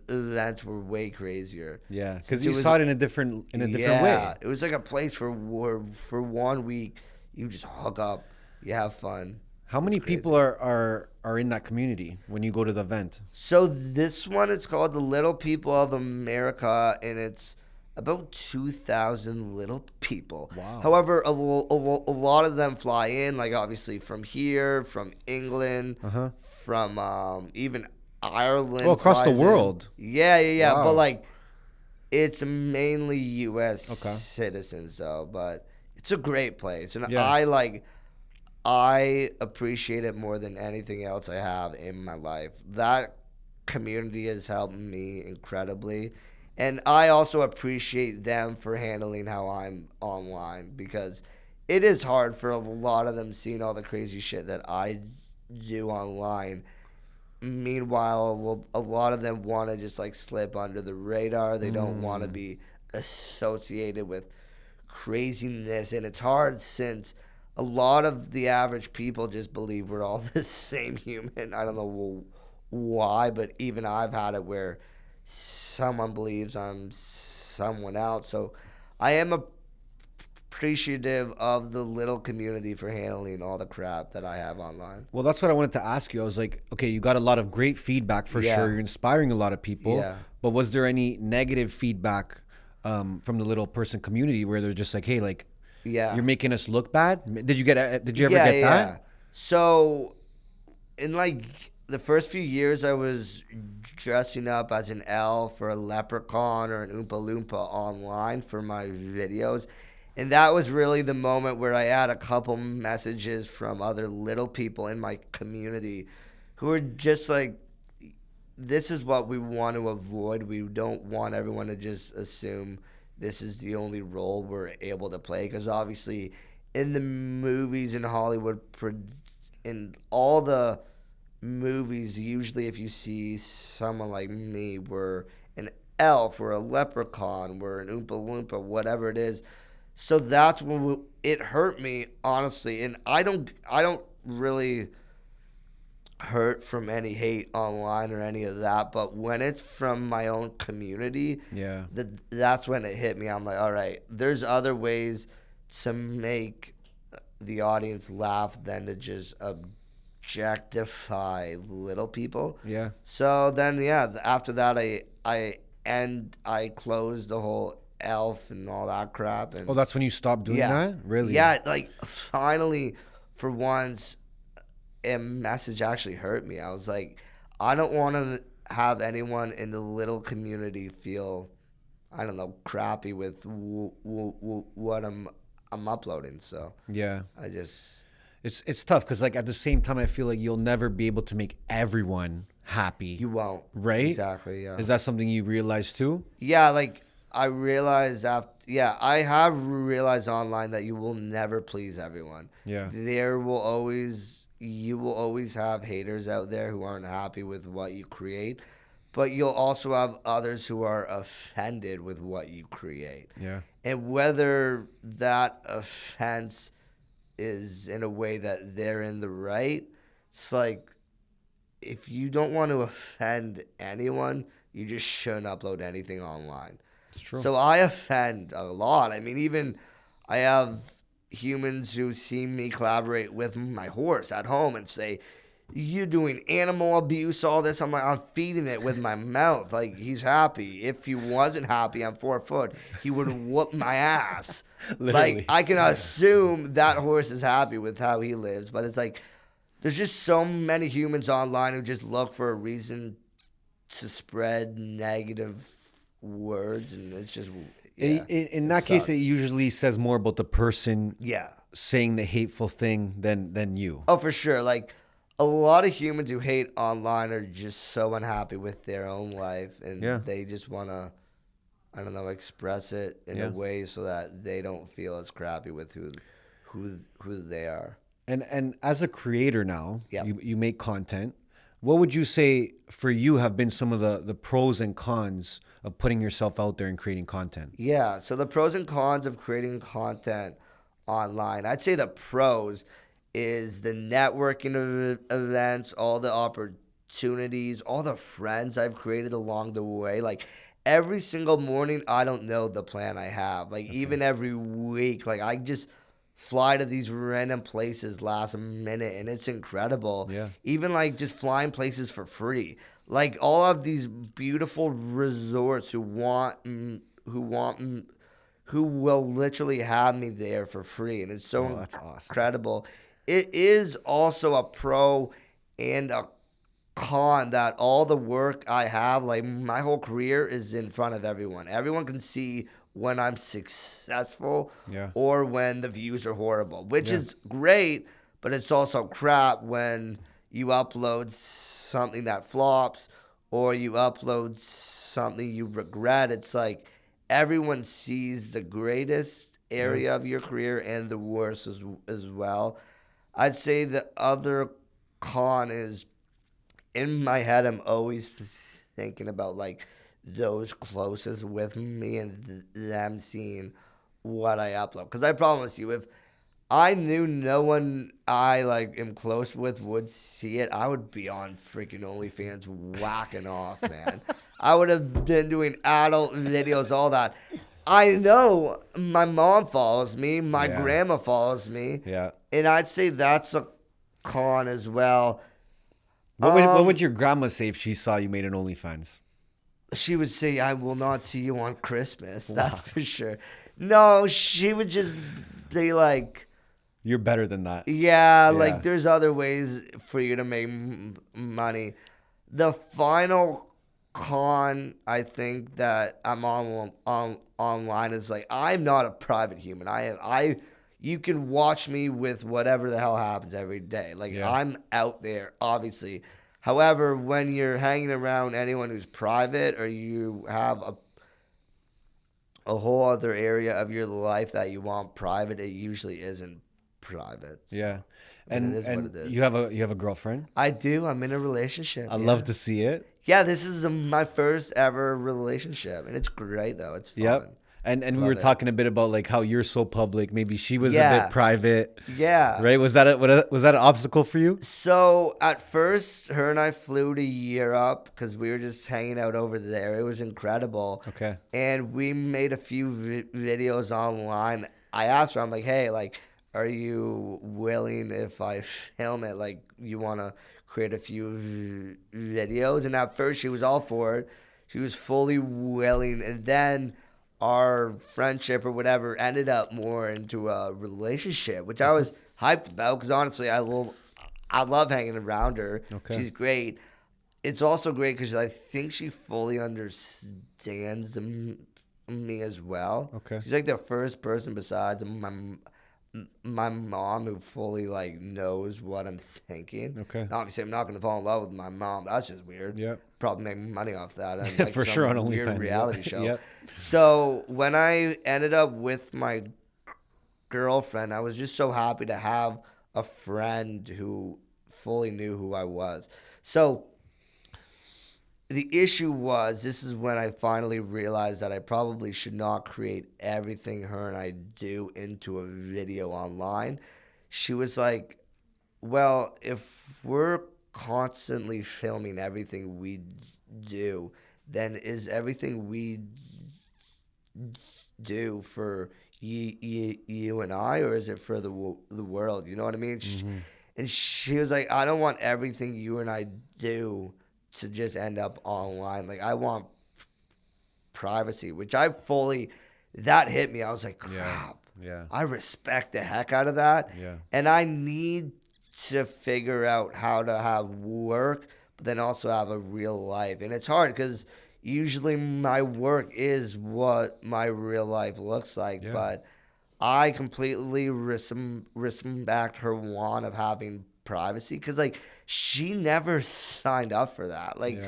events were way crazier. Yeah, because you saw it in a different way. It was like a place for 1 week you just hook up, you have fun. How many people are in that community when you go to the event? So this one, it's called the Little People of America, and it's about 2,000 little people. Wow. However, a lot of them fly in, like obviously from here, from England, from even Ireland. Oh, across the world. Yeah. Wow. But like, it's mainly U.S. citizens though. But it's a great place, and I appreciate it more than anything else I have in my life. That community has helped me incredibly. And I also appreciate them for handling how I'm online, because it is hard for a lot of them seeing all the crazy shit that I do online. Meanwhile, a lot of them want to just like slip under the radar. They don't want to be associated with craziness, and it's hard since a lot of the average people just believe we're all the same human. I don't know why, but even I've had it where someone believes I'm someone else. So I am appreciative of the little community for handling all the crap that I have online. Well, that's what I wanted to ask you. I was like, okay, you got a lot of great feedback for sure. You're inspiring a lot of people. Yeah. But was there any negative feedback from the little person community where they're just like, hey, like, you're making us look bad? Did you ever get that? So in like the first few years, I was dressing up as an elf or a leprechaun or an Oompa Loompa online for my videos. And that was really the moment where I had a couple messages from other little people in my community who were just like, this is what we want to avoid. We don't want everyone to just assume this is the only role we're able to play. Because obviously in the movies in Hollywood, in all the movies, usually if you see someone like me, we're an elf, we're a leprechaun, we're an Oompa Loompa, whatever it is. So that's when it hurt me, honestly. And I don't really hurt from any hate online or any of that. But when it's from my own community, that's when it hit me. I'm like, all right, there's other ways to make the audience laugh than to just objectify little people. Yeah. So then, after that, I closed the whole elf and all that crap. And that's when you stopped doing that? Really? Yeah, like finally, for once, a message actually hurt me. I was like, I don't want to have anyone in the little community feel, I don't know, crappy with what I'm uploading. So I just... It's tough because like at the same time I feel like you'll never be able to make everyone happy. You won't. Right? Exactly, yeah. Is that something you realized too? Yeah, like I realized I have realized online that you will never please everyone. Yeah. You will always have haters out there who aren't happy with what you create, but you'll also have others who are offended with what you create. Yeah. And whether that offense is in a way that they're in the right, it's like, if you don't want to offend anyone, you just shouldn't upload anything online. It's true. So I offend a lot. I mean, even I have humans who see me collaborate with my horse at home and say, you're doing animal abuse, all this. I'm like, I'm feeding it with my mouth. Like, he's happy. If he wasn't happy, I'm 4 foot, he would whoop my ass. Like, I can assume that horse is happy with how he lives. But it's like, there's just so many humans online who just look for a reason to spread negative words. And it's just... Yeah, in that case, it usually says more about the person saying the hateful thing than you. Oh, for sure. Like, a lot of humans who hate online are just so unhappy with their own life, and they just want to, I don't know, express it in a way so that they don't feel as crappy with who they are. And as a creator now, you make content. What would you say for you have been some of the pros and cons of putting yourself out there and creating content? Yeah, so the pros and cons of creating content online. I'd say the pros is the networking of events, all the opportunities, all the friends I've created along the way. Like, every single morning, I don't know the plan I have. Like, even every week, like, I just fly to these random places last minute, and it's incredible. Yeah. Even like just flying places for free. Like, all of these beautiful resorts who will literally have me there for free, and it's so that's awesome. Incredible. It is also a pro and a con that all the work I have, like my whole career, is in front of everyone. Everyone can see when I'm successful or when the views are horrible, which is great, but it's also crap when you upload something that flops or you upload something you regret. It's like everyone sees the greatest area of your career and the worst as well. I'd say the other con is, in my head, I'm always thinking about like those closest with me and them seeing what I upload. Because I promise you, if I knew no one I like am close with would see it, I would be on freaking OnlyFans whacking off, man. I would have been doing adult videos, all that. I know my mom follows me, my grandma follows me, and I'd say that's a con as well. What would your grandma say if she saw you made an OnlyFans? She would say, "I will not see you on Christmas." Wow. That's for sure. No, she would just be like, "You're better than that." Yeah, like there's other ways for you to make money. The final con, I think, that I'm online is like, I'm not a private human. You can watch me with whatever the hell happens every day. Like I'm out there, obviously. However, when you're hanging around anyone who's private, or you have a whole other area of your life that you want private, it usually isn't private. Yeah. And it is what it is. You have a girlfriend? I do. I'm in a relationship. I'd love to see it. Yeah, this is my first ever relationship, and it's great though. It's fun. Yep. And we were talking a bit about like how you're so public. Maybe she was a bit private. Yeah. Right? Was that an obstacle for you? So at first, her and I flew to Europe because we were just hanging out over there. It was incredible. Okay. And we made a few videos online. I asked her, I'm like, hey, like, are you willing if I film it? Like, you want to create a few videos? And at first, she was all for it. She was fully willing. And then our friendship or whatever ended up more into a relationship, which I was hyped about because honestly, I love hanging around her. Okay. She's great. It's also great because I think she fully understands me as well. Okay. She's like the first person besides my mom who fully like knows what I'm thinking. Okay. Obviously, I'm not going to fall in love with my mom. That's just weird. Yeah. Probably make money off that. And like for sure on OnlyFans. Weird reality show. Yep. So when I ended up with my girlfriend, I was just so happy to have a friend who fully knew who I was. So the issue was, this is when I finally realized that I probably should not create everything her and I do into a video online. She was like, well, if we're constantly filming everything we do, then is everything we do for you and I, or is it for the world? You know what I mean? Mm-hmm. And she was like, I don't want everything you and I do to just end up online. Like, I want privacy, which that hit me. I was like, crap. Yeah. I respect the heck out of that. Yeah. And I need to figure out how to have work, but then also have a real life. And it's hard because usually my work is what my real life looks like. Yeah. But I completely respect her want of having privacy because, like, she never signed up for that. Like,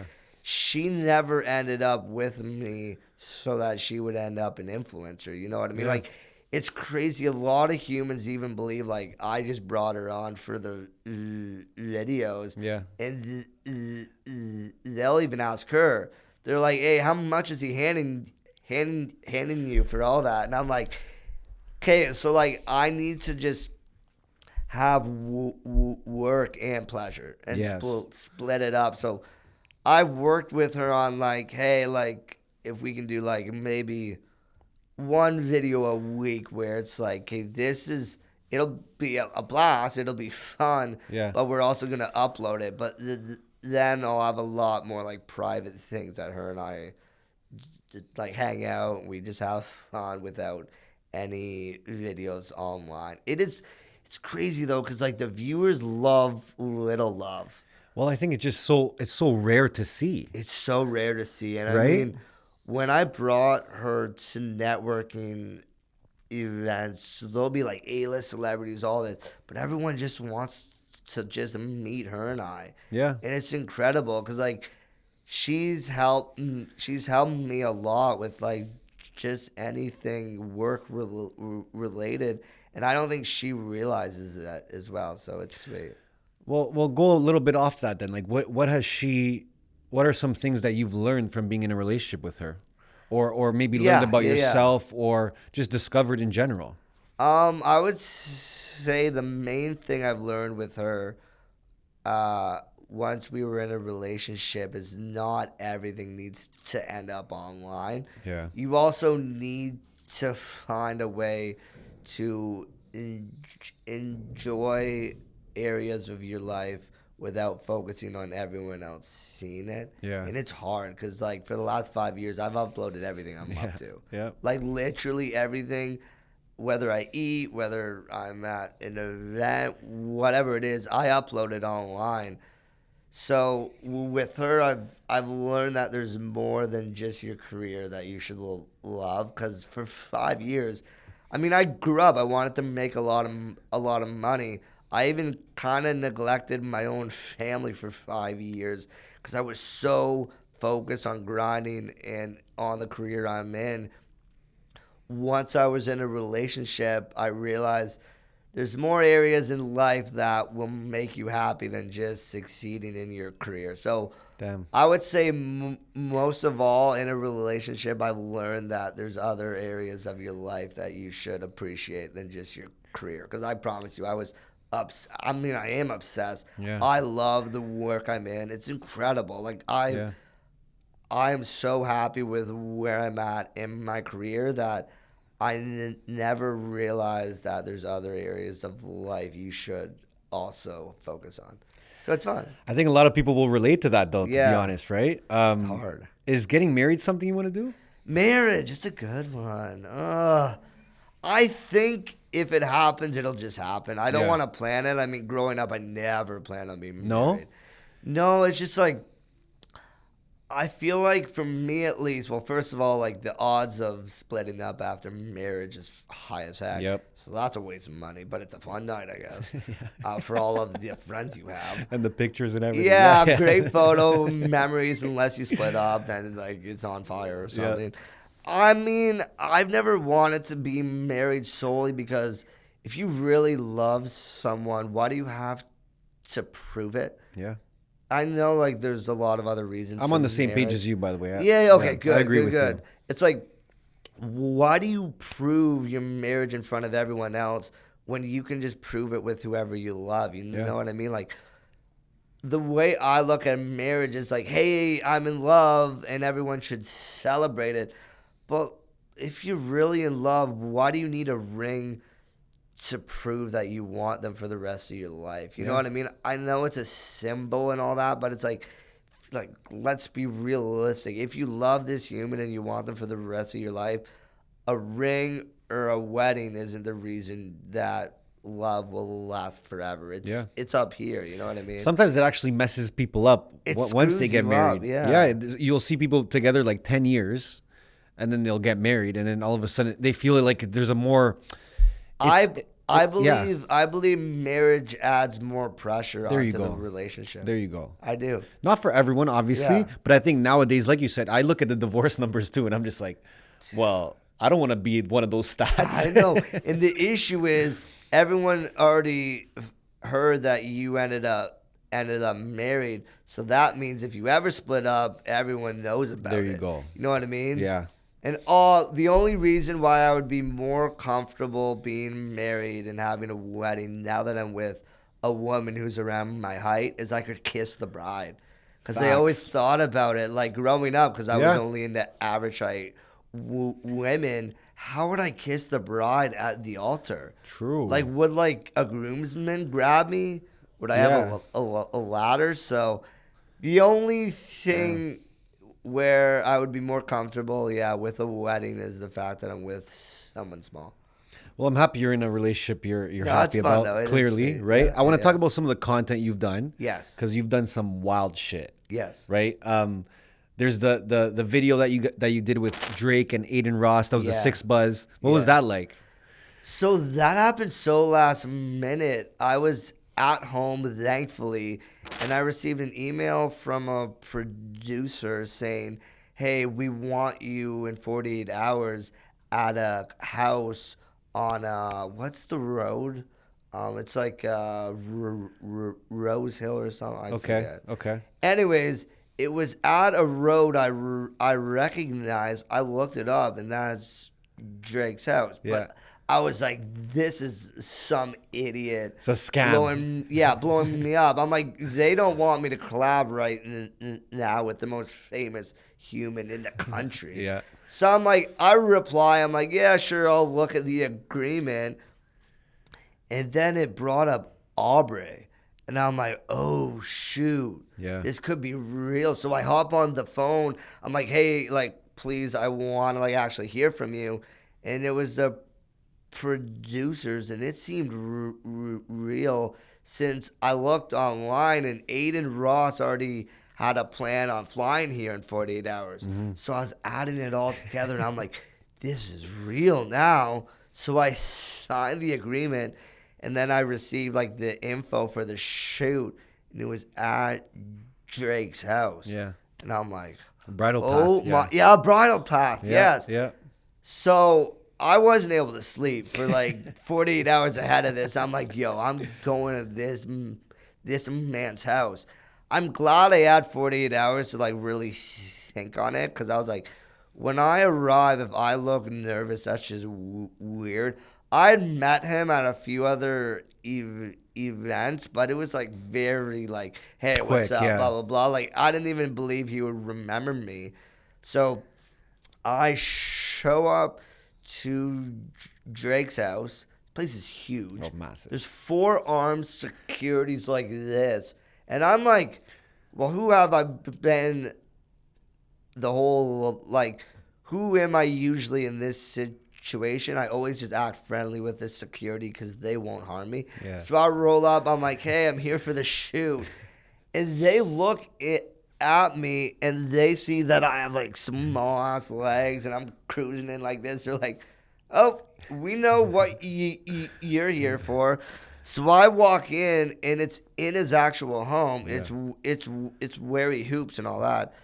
she never ended up with me so that she would end up an influencer. You know what I mean? Yeah. Like, it's crazy. A lot of humans even believe, like, I just brought her on for the videos. Yeah. And they'll even ask her. They're like, hey, how much is he handing you for all that? And I'm like, okay, so, like, I need to just have work and pleasure and split it up. So I worked with her on, like, hey, like, if we can do, like, maybe one video a week where it's like, hey, it'll be a blast, it'll be fun, but we're also going to upload it. But then I'll have a lot more, like, private things that her and I, like, hang out and we just have fun without any videos online. It's crazy though, because like the viewers love little love. Well, I think it's so rare to see. It's so rare to see, and right? I mean, when I brought her to networking events, there'll be like A-list celebrities, all this, but everyone just wants to just meet her and I. Yeah, and it's incredible because like she's helped me a lot with like just anything work related. And I don't think she realizes that as well. So it's sweet. Well, we'll go a little bit off that then. Like, what are some things that you've learned from being in a relationship with her? Or maybe learned about yourself or just discovered in general? I would say the main thing I've learned with her, once we were in a relationship, is not everything needs to end up online. Yeah. You also need to find a way to enjoy areas of your life without focusing on everyone else seeing it. Yeah. And it's hard because, like, for the last 5 years, I've uploaded everything I'm up to. Yeah. Like, literally everything, whether I eat, whether I'm at an event, whatever it is, I upload it online. So with her, I've learned that there's more than just your career that you should love. Because for 5 years, I mean, I grew up. I wanted to make a lot of money. I even kind of neglected my own family for 5 years because I was so focused on grinding and on the career I'm in. Once I was in a relationship, I realized there's more areas in life that will make you happy than just succeeding in your career. So Damn. I would say most of all, in a relationship, I've learned that there's other areas of your life that you should appreciate than just your career. Because I promise you, I am obsessed. Yeah. I love the work I'm in. It's incredible. Like, I am so happy with where I'm at in my career that I never realized that there's other areas of life you should also focus on. So it's fun. I think a lot of people will relate to that, though, to be honest, right? It's hard. Is getting married something you want to do? Marriage, it's a good one. I think if it happens, it'll just happen. I don't want to plan it. I mean, growing up, I never planned on being married. No, it's just like, I feel like for me at least, well, first of all, like the odds of splitting up after marriage is high as heck. Yep. So that's a waste of money, but it's a fun night, I guess, for all of the friends you have. And the pictures and everything. Yeah, great photo memories. Unless you split up, then like it's on fire or something. Yeah. I mean, I've never wanted to be married solely because if you really love someone, why do you have to prove it? Yeah. I know, like, there's a lot of other reasons. I'm on the same page as you, by the way. Good. I agree with you. It's like, why do you prove your marriage in front of everyone else when you can just prove it with whoever you love? You know what I mean? Like, the way I look at marriage is like, hey, I'm in love, and everyone should celebrate it. But if you're really in love, why do you need a ring to prove that you want them for the rest of your life? You know what I mean? I know it's a symbol and all that, but it's like let's be realistic. If you love this human and you want them for the rest of your life, a ring or a wedding isn't the reason that love will last forever. It's up here. You know what I mean? Sometimes it actually messes people up once they get married. You'll see people together like 10 years, and then they'll get married, and then all of a sudden they feel like there's a more... I believe marriage adds more pressure onto the relationship. There you go. I do. Not for everyone, obviously, but I think nowadays, like you said, I look at the divorce numbers too, and I'm just like, well, I don't want to be one of those stats. I know. And the issue is everyone already heard that you ended up married, so that means if you ever split up, everyone knows about it. There you go. You know what I mean? Yeah. And the only reason why I would be more comfortable being married and having a wedding now that I'm with a woman who's around my height is I could kiss the bride. Because I always thought about it, like growing up, because I was only into average height women. How would I kiss the bride at the altar? True. Like, would like a groomsman grab me? Would I have a ladder? So the only thing... where I would be more comfortable, with a wedding is the fact that I'm with someone small. Well, I'm happy you're in a relationship you're happy about, though. Clearly, right? I want to talk about some of the content you've done. Yes. Because you've done some wild shit. Yes. Right? There's the video that you did with Drake and Aiden Ross. That was the 6 Buzz. What was that like? So that happened so last minute. I was at home, thankfully, and I received an email from a producer saying, hey, we want you in 48 hours at a house on what's the road? It's like Rose Hill or something. I forget. Okay. Anyways, it was at a road I recognized. I looked it up, and that's Drake's house. Yeah. But I was like, this is some idiot. It's a scam. Blowing me up. I'm like, they don't want me to collaborate now with the most famous human in the country. Yeah. So I'm like, I'm like, yeah, sure, I'll look at the agreement. And then it brought up Aubrey. And I'm like, oh, shoot. Yeah. This could be real. So I hop on the phone. I'm like, hey, like, please, I want to, like, actually hear from you. And it was the producers, and it seemed real since I looked online, and Aiden Ross already had a plan on flying here in 48 hours. Mm-hmm. So I was adding it all together, and I'm like, this is real now. So I signed the agreement. And then I received, like, the info for the shoot, and it was at Drake's house. Yeah. And I'm like, Bridal path. Bridal path, yes. Yeah. So I wasn't able to sleep for, like, 48 hours ahead of this. I'm like, yo, I'm going to this man's house. I'm glad I had 48 hours to, like, really think on it, because I was like, when I arrive, if I look nervous, that's just weird. I'd met him at a few other events, but it was, like, very, like, hey, quick, what's up, yeah. blah, blah, blah. Like, I didn't even believe he would remember me. So I show up to Drake's house. The place is huge. Oh, massive. There's 4 armed securities like this. And I'm like, well, who have I been the whole, like, who am I usually in this situation? I always just act friendly with the security because they won't harm me. Yeah. So I roll up. I'm like, hey, I'm here for the shoot. And they look at me, and they see that I have, like, small-ass legs, and I'm cruising in like this. They're like, oh, we know what you're here for. So I walk in, and it's in his actual home. Yeah. It's where he hoops and all that.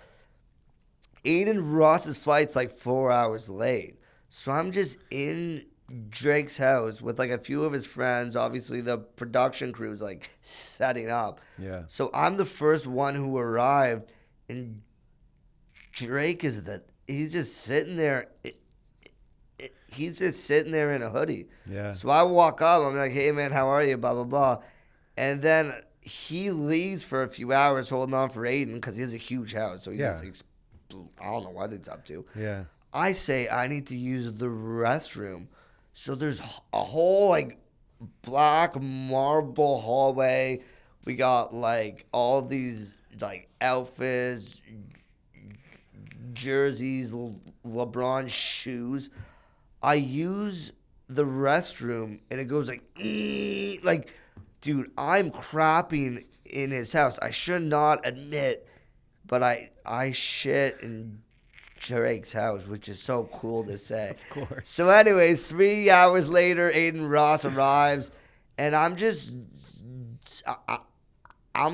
Aiden Ross's flight's like 4 hours late. So I'm just in Drake's house with, like, a few of his friends. Obviously, the production crew's, like, setting up. Yeah. So I'm the first one who arrived, and Drake he's just sitting there. He's just sitting there in a hoodie. Yeah. So I walk up. I'm like, hey, man, how are you? Blah, blah, blah. And then he leaves for a few hours holding on for Aiden because he has a huge house. So he just, I don't know what it's up to. Yeah. I say I need to use the restroom. So there's a whole, like, black marble hallway. We got, like, all these, like, outfits, jerseys, LeBron shoes. I use the restroom, and it goes like, like, dude, I'm crapping in his house. I should not admit, but I shit in Drake's house, which is so cool to say. Of course. So anyway, 3 hours later, Aiden Ross arrives, and I'm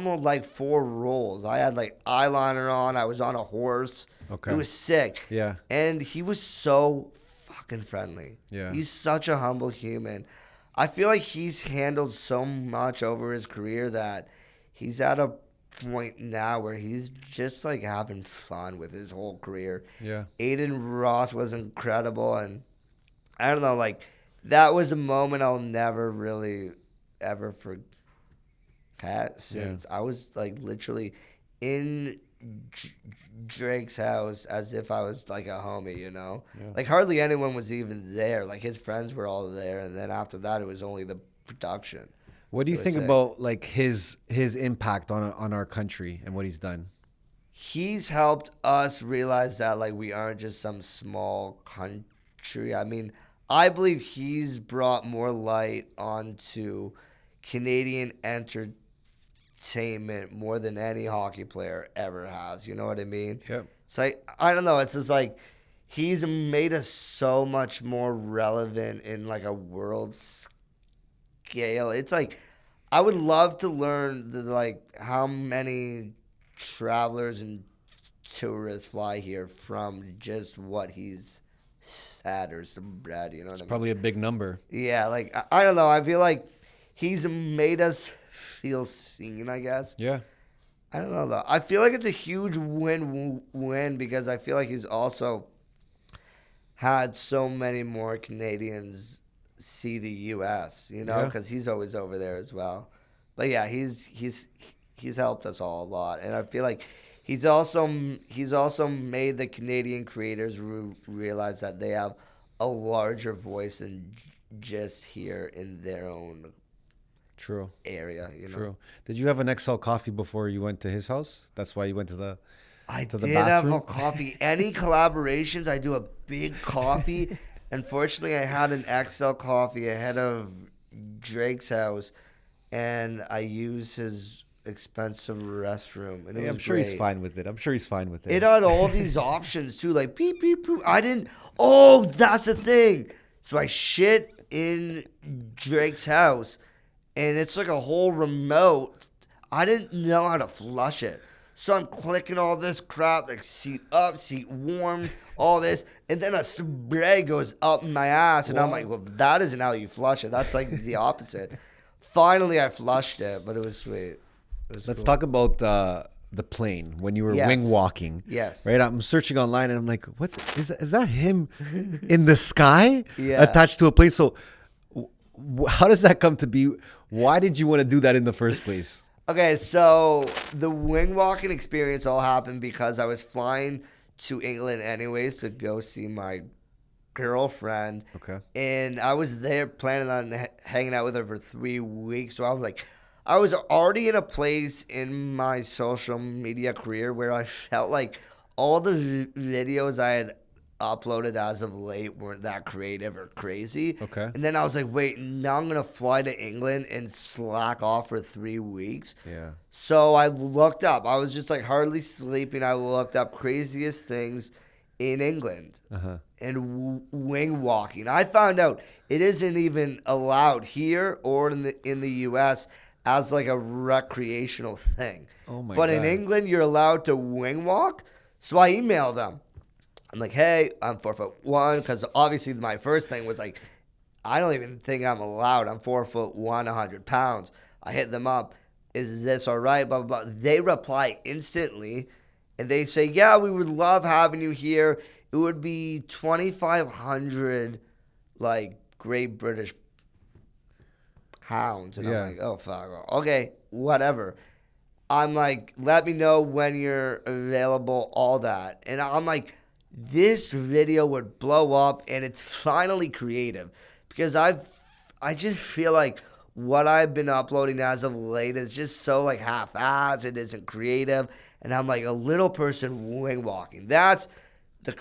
on, like, 4 rolls. I had, like, eyeliner on. I was on a horse. Okay. It was sick. Yeah. And he was so fucking friendly. Yeah. He's such a humble human. I feel like he's handled so much over his career that he's at a point now where he's just, like, having fun with his whole career. Yeah. Aiden Ross was incredible, and I don't know, like, that was a moment I'll never really ever forget since I was, like, literally in Drake's house as if I was, like, a homie, you know? Yeah. Like, hardly anyone was even there. Like, his friends were all there, and then after that, it was only the production. What do you think about, like, his impact on our country and what he's done? He's helped us realize that, like, we aren't just some small country. I mean, I believe he's brought more light onto Canadian entertainment more than any hockey player ever has. You know what I mean? Yep. It's like, I don't know. It's just like he's made us so much more relevant in, like, a world scale. It's like, I would love to learn how many travelers and tourists fly here from just what he's said or spread. You know what I mean? Probably a big number. Yeah, like I don't know. I feel like he's made us feel seen, I guess. Yeah. I don't know though. I feel like it's a huge win because I feel like he's also had so many more Canadians see the U.S. You know, because he's always over there as well. But yeah, he's helped us all a lot, and I feel like he's also made the Canadian creators realize that they have a larger voice than just here in their own area. You know? True. Did you have an XL coffee before you went to his house? That's why you went to the bathroom? Have a coffee. Any collaborations, I do a big coffee. Unfortunately, I had an XL coffee ahead of Drake's house, and I used his expensive restroom. And I'm sure he's fine with it. It had all these options too, like beep, beep, beep. Oh, that's the thing. So I shit in Drake's house, and it's like a whole remote. I didn't know how to flush it. So I'm clicking all this crap, like seat up, seat warm, all this. And then a spray goes up my ass. And I'm like, well, that isn't how you flush it. That's like the opposite. Finally, I flushed it, but it was sweet. Let's talk about the plane when you were wing walking. Yes. Right? I'm searching online and I'm like, is that him in the sky attached to a plane? So how does that come to be? Why did you want to do that in the first place? Okay, so the wing walking experience all happened because I was flying to England anyways to go see my girlfriend. Okay. And I was there planning on hanging out with her for 3 weeks. So I was already in a place in my social media career where I felt like all the videos I had uploaded as of late weren't that creative or crazy. Okay. And then I was like, wait, now I'm going to fly to England and slack off for 3 weeks. Yeah. So I looked up. I was just like hardly sleeping. I looked up craziest things in England and wing walking. I found out it isn't even allowed here or in the U.S. as like a recreational thing. Oh my But God. in England, you're allowed to wing walk. So I emailed them. I'm like, hey, I'm 4'1", because obviously my first thing was like, I don't even think I'm allowed. I'm 4'1", 100 pounds. I hit them up. Is this all right? Blah, blah, blah. They reply instantly, and they say, yeah, we would love having you here. It would be 2,500, like, Great British pounds. And I'm like, oh, fuck. Okay, whatever. I'm like, let me know when you're available, all that. And I'm like, this video would blow up, and it's finally creative because I just feel like what I've been uploading as of late is just so like half-assed. It isn't creative, and I'm like a little person wing walking. That's this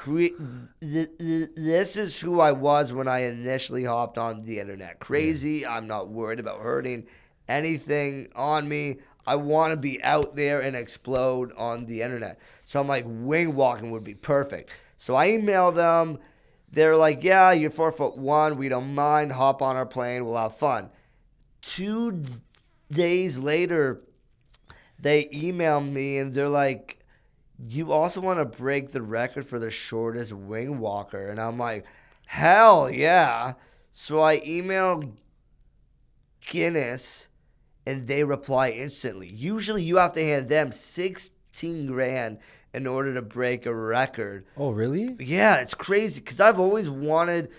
is who I was when I initially hopped on the internet. Crazy. I'm not worried about hurting anything on me. I want to be out there and explode on the internet. So I'm like, wing walking would be perfect. So I emailed them. They're like, yeah, you're 4'1". We don't mind. Hop on our plane. We'll have fun. 2 days later, they emailed me and they're like, you also want to break the record for the shortest wing walker? And I'm like, hell yeah. So I emailed Guinness and they reply instantly. Usually you have to hand them 16 grand in order to break a record. Oh, really? Yeah, it's crazy because I've always wanted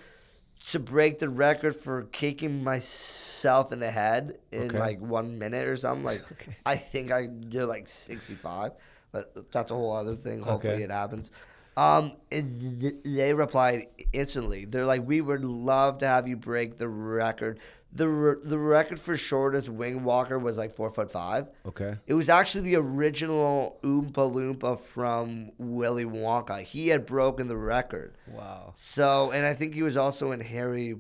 to break the record for kicking myself in the head in like 1 minute or something. Like, I think I do like 65, but that's a whole other thing. Hopefully it happens. They replied instantly. They're like, we would love to have you break the record. The record for shortest wing walker was like 4'5". Okay. It was actually the original Oompa Loompa from Willy Wonka. He had broken the record. Wow. So, and I think he was also in Harry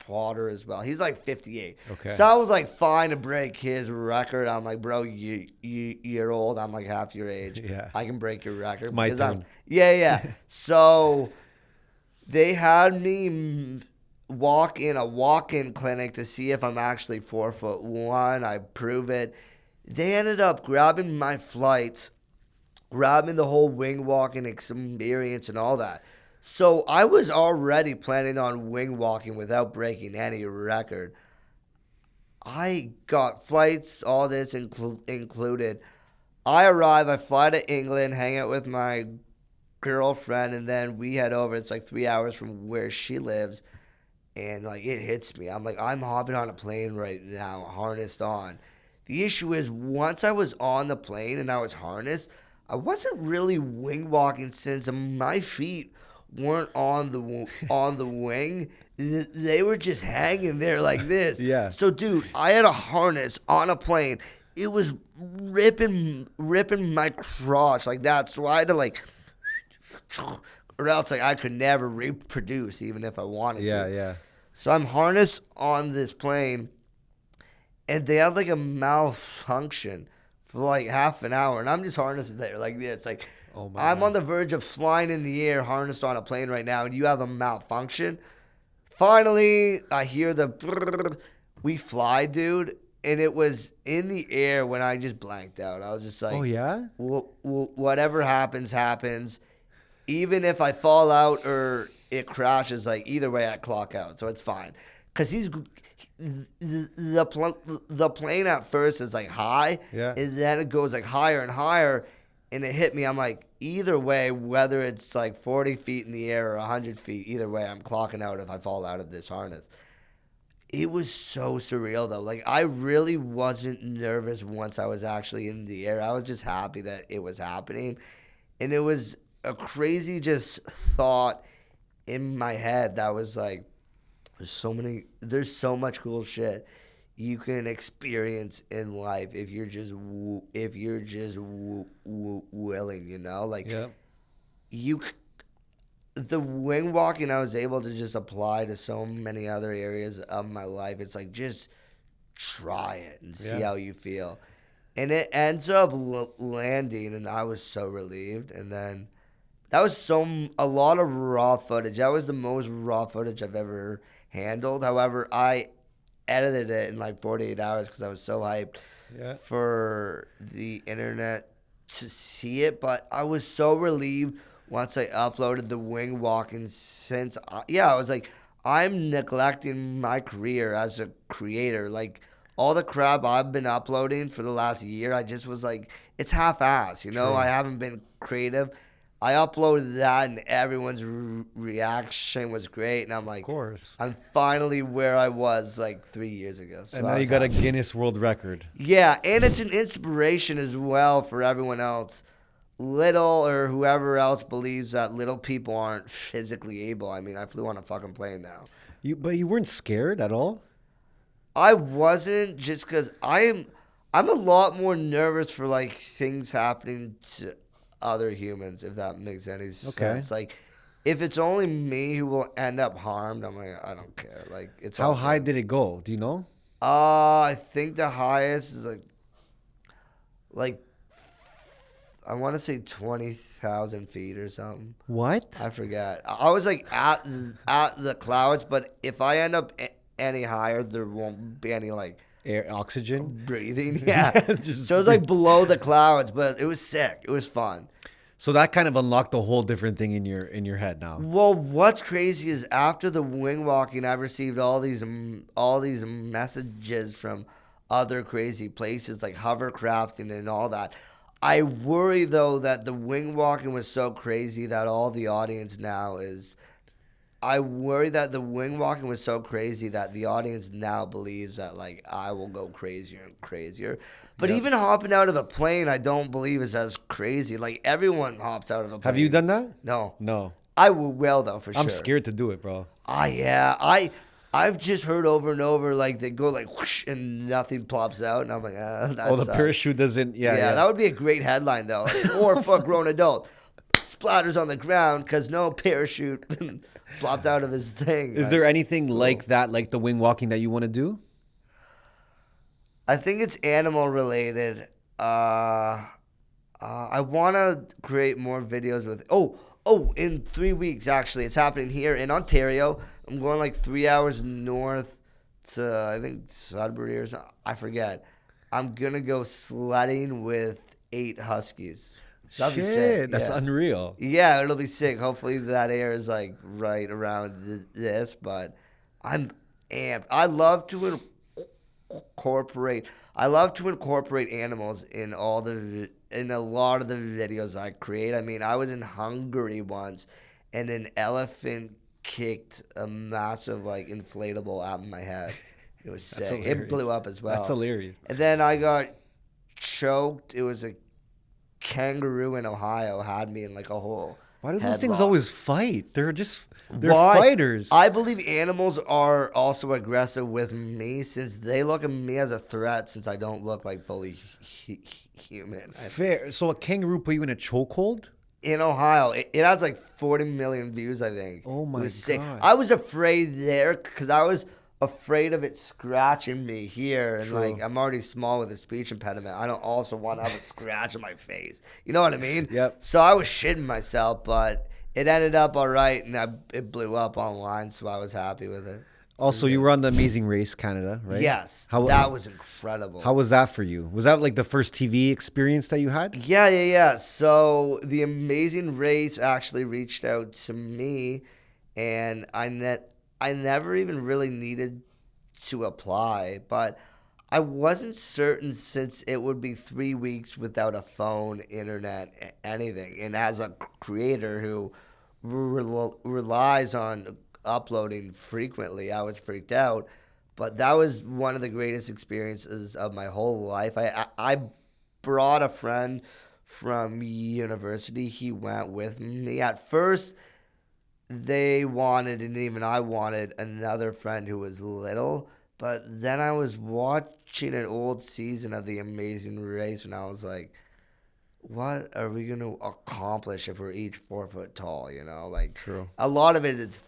Potter as well. He's like 58. Okay. So I was like, fine to break his record. I'm like, bro, you're old. I'm like half your age. Yeah. I can break your record. It's my turn. Yeah. So they had me walk in a walk-in clinic to see if I'm actually 4'1". I prove it. They ended up grabbing my flights grabbing the whole wing walking experience and all that. So I was already planning on wing walking without breaking any record. I got flights, all this included. I arrive, I fly to England, hang out with my girlfriend, and then we head over. It's like 3 hours from where she lives, and like it hits me. I'm like, I'm hopping on a plane right now, harnessed on. The issue is, once I was on the plane and I was harnessed, I wasn't really wing walking since my feet weren't on the wing. They were just hanging there like this. Yeah. So, dude, I had a harness on a plane. It was ripping my crotch like that. So I had to like, or else like I could never reproduce even if I wanted to. Yeah. So I'm harnessed on this plane, and they have like a malfunction for like half an hour, and I'm just harnessed there like this. Like, oh my I'm God. on the verge of flying in the air, harnessed on a plane right now, and you have a malfunction. Finally, I hear the brrr. We fly, dude, and it was in the air when I just blanked out. I was just like, oh yeah, whatever happens, happens. Even if I fall out or it crashes, like either way, I clock out, so it's fine. Cause the plane at first is like high, yeah, and then it goes like higher and higher, and it hit me. I'm like, either way, whether it's like 40 feet in the air or 100 feet, either way, I'm clocking out if I fall out of this harness. It was so surreal though. Like, I really wasn't nervous once I was actually in the air. I was just happy that it was happening, and it was a crazy just thought in my head that was like, there's so much cool shit you can experience in life if you're just willing, you know? Like, yeah. The wing walking I was able to just apply to so many other areas of my life. It's like, just try it and see how you feel. And it ends up landing, and I was so relieved. And then that was a lot of raw footage. That was the most raw footage I've ever handled. However, I edited it in like 48 hours because I was so hyped for the internet to see it. But I was so relieved once I uploaded the wing walking, since I was like, I'm neglecting my career as a creator. Like, all the crap I've been uploading for the last year, I just was like, it's half-assed, you know? True. I haven't been creative. I uploaded that, and everyone's reaction was great, and I'm like, Of course. I'm finally where I was like 3 years ago. So And now you got a Guinness World Record. Yeah, and it's an inspiration as well for everyone else. Little or whoever else believes that little people aren't physically able. I mean, I flew on a fucking plane now. But you weren't scared at all? I wasn't, just because I'm a lot more nervous for like things happening to other humans, if that makes any sense. Like, if it's only me who will end up harmed, I'm like, I don't care. Like, it's how high did it go? Do you know? I think the highest is like I want to say 20,000 feet or something. What? I forgot. I was like at the clouds, but if I end up any higher, there won't be any like air, oxygen, breathing. Yeah, so it was like below the clouds, but it was sick. It was fun. So that kind of unlocked a whole different thing in your head now. Well, what's crazy is after the wing walking, I've received all these messages from other crazy places like hovercrafting and all that. I worry though that the wing walking was so crazy that all the audience now is. I worry that the wing walking was so crazy that the audience now believes that like I will go crazier and crazier. But even hopping out of a plane, I don't believe is as crazy. Like, everyone hops out of a plane. Have you done that? No. I will though, for sure. I'm scared to do it, bro. Yeah. I've just heard over and over, like, they go like whoosh and nothing plops out, and I'm like, the parachute doesn't. Yeah. That would be a great headline though. Like, 4-foot grown adult splatters on the ground because no parachute plopped out of his thing. Is there anything like that, like the wing walking, that you want to do? I think it's animal related. I want to create more videos with. In 3 weeks, actually, it's happening here in Ontario. I'm going like 3 hours north to, I think, Sudbury or something. I forget. I'm gonna go sledding with 8 huskies. That'd be sick. That's unreal. Yeah, it'll be sick. Hopefully that air is like right around this, but I'm amped. I love to incorporate animals in a lot of the videos I create. I mean, I was in Hungary once, and an elephant kicked a massive like inflatable out of my head. It was sick. It blew up as well. That's hilarious. And then I got choked. It was a kangaroo in Ohio had me in like a hole. Why do those things always fight? They're fighters. I believe animals are also aggressive with me since they look at me as a threat since I don't look like fully human. Fair. So a kangaroo put you in a chokehold? In Ohio. It has like 40 million views, I think. Oh my God. Sick. I was afraid there because I was afraid of it scratching me here, and like I'm already small with a speech impediment. I don't also want to have a scratch on my face. You know what I mean? Yep. So I was shitting myself, but it ended up all right, and it blew up online, so I was happy with it. Also, you were on The Amazing Race Canada, right? Yes. That was incredible. How was that for you? Was that like the first TV experience that you had? Yeah. So The Amazing Race actually reached out to me, and I never even really needed to apply, but I wasn't certain since it would be 3 weeks without a phone, internet, anything. And as a creator who relies on uploading frequently, I was freaked out. But that was one of the greatest experiences of my whole life. I brought a friend from university. He went with me. At first, they wanted, and even I wanted, another friend who was little. But then I was watching an old season of The Amazing Race, and I was like, what are we going to accomplish if we're each 4 foot tall, you know? Like, true. A lot of it is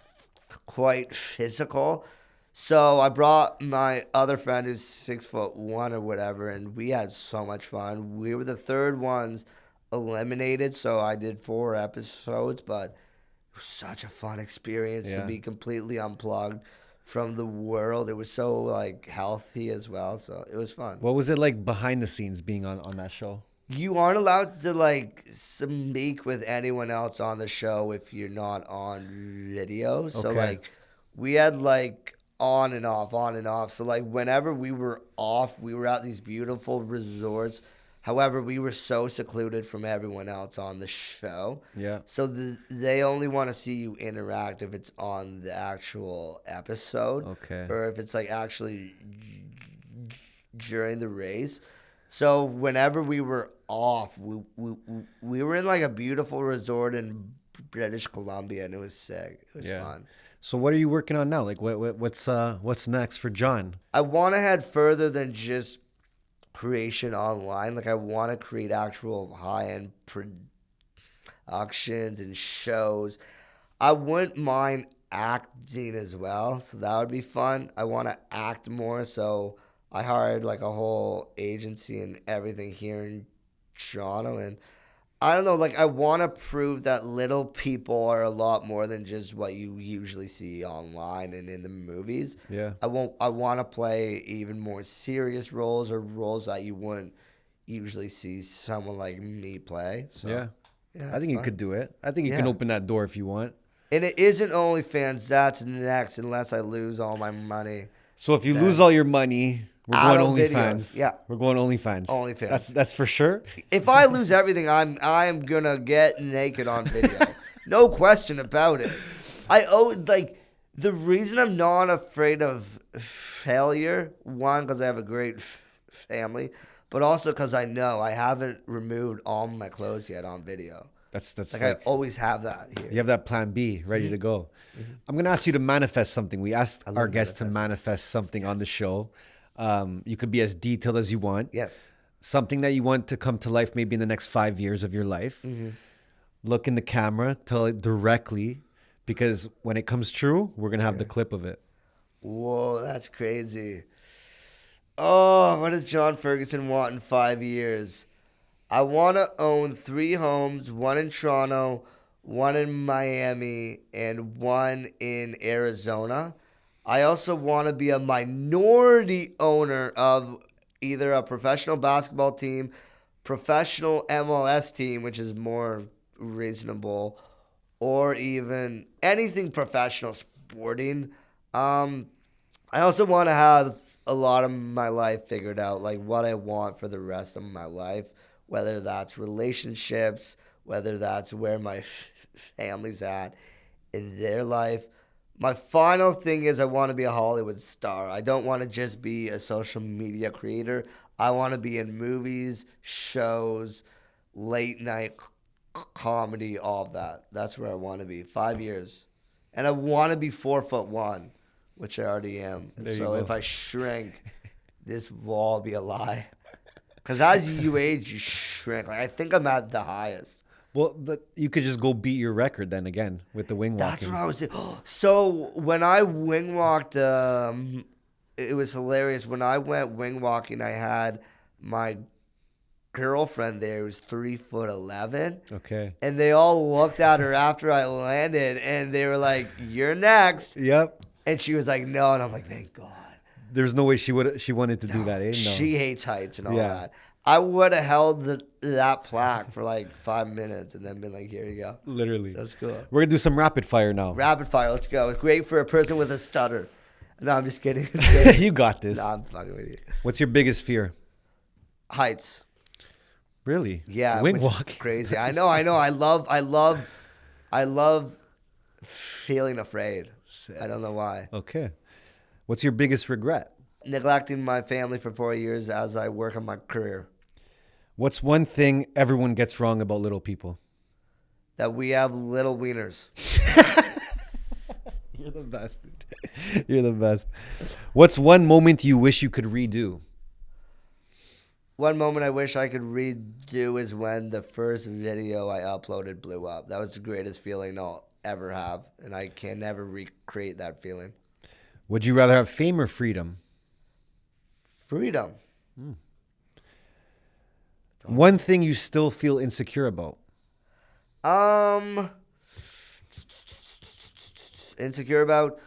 quite physical. So I brought my other friend who's 6'1" or whatever, and we had so much fun. We were the third ones eliminated, so I did 4 episodes, but it was such a fun experience to be completely unplugged from the world. It was so like healthy as well, so it was fun. What was it like behind the scenes being on that show? You aren't allowed to like speak with anyone else on the show if you're not on video. So like we had like on and off. So like whenever we were off, we were at these beautiful resorts. However, we were so secluded from everyone else on the show. Yeah. So they only want to see you interact if it's on the actual episode. Okay. Or if it's like actually during the race. So whenever we were off, we were in like a beautiful resort in British Columbia, and it was sick. It was fun. So what are you working on now? Like what's next for John? I want to head further than just creation online. Like I want to create actual high-end productions and shows. I wouldn't mind acting as well, so that would be fun. I want to act more, so I hired like a whole agency and everything here in Toronto, and I don't know, like I want to prove that little people are a lot more than just what you usually see online and in the movies. Yeah. I want to play even more serious roles or roles that you wouldn't usually see someone like me play. So, yeah I think you could do it. I think you can open that door if you want. And it isn't OnlyFans. That's next, unless I lose all my money. So if you lose all your money, we're going OnlyFans. Yeah, we're going OnlyFans. OnlyFans. That's for sure. If I lose everything, I'm gonna get naked on video. No question about it. The reason I'm not afraid of failure, one, because I have a great family, but also because I know I haven't removed all my clothes yet on video. That's like I always have that here. You have that plan B ready to go. Mm-hmm. I'm going to ask you to manifest something. We asked our guests to manifest something on the show. You could be as detailed as you want. Yes. Something that you want to come to life maybe in the next 5 years of your life. Mm-hmm. Look in the camera, tell it directly, because when it comes true, we're going to have the clip of it. Whoa, that's crazy. Oh, what does John Ferguson want in 5 years? I want to own 3 homes, 1 in Toronto, 1 in Miami, and 1 in Arizona. I also want to be a minority owner of either a professional basketball team, professional MLS team, which is more reasonable, or even anything professional sporting. I also want to have a lot of my life figured out, like what I want for the rest of my life, whether that's relationships, whether that's where my family's at in their life. My final thing is I want to be a Hollywood star. I don't want to just be a social media creator. I want to be in movies, shows, late night comedy, all of that. That's where I want to be. 5 years. And I want to be 4'1", which I already am. And so if I shrink, this will all be a lie. Because as you age, you shrink. Like, I think I'm at the highest. Well, you could just go beat your record then again with the wing walking. That's what I was saying. So when I wing walked, it was hilarious. When I went wing walking, I had my girlfriend there who was 3'11". Okay. And they all looked at her after I landed, and they were like, "You're next." Yep. And she was like, "No," and I'm like, "Thank God." There's no way she wanted to do that, eh? No. She hates heights and all that. I would have held that plaque for like 5 minutes and then been like, "Here you go." Literally. That's cool. We're gonna do some rapid fire now. Rapid fire, let's go. It's great for a person with a stutter. No, I'm just kidding. You got this. No, I'm fucking with you. What's your biggest fear? Heights. Really? Yeah. Wing walk. Crazy. I know. I love feeling afraid. Sick. I don't know why. Okay. What's your biggest regret? Neglecting my family for 4 years as I work on my career. What's one thing everyone gets wrong about little people? That we have little wieners. You're the best, dude. You're the best. What's one moment you wish you could redo? One moment I wish I could redo is when the first video I uploaded blew up. That was the greatest feeling I'll ever have, and I can never recreate that feeling. Would you rather have fame or freedom? Freedom. One thing you still feel insecure about? Insecure about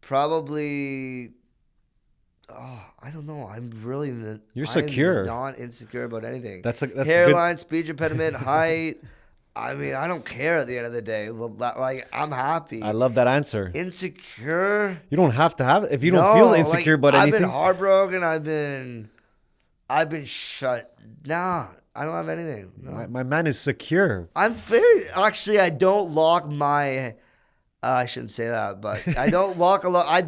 probably. Oh, I don't know. I'm really. You're secure. I'm not insecure about anything. That's hairline, speech impediment, height. I mean, I don't care at the end of the day. Like, I'm happy. I love that answer. Insecure. You don't have to have it if you don't feel insecure about anything. I've been heartbroken. I've been shut. Nah, I don't have anything. No. My man is secure. I'm very. Actually, I don't lock my. I shouldn't say that, but I don't lock a lot. I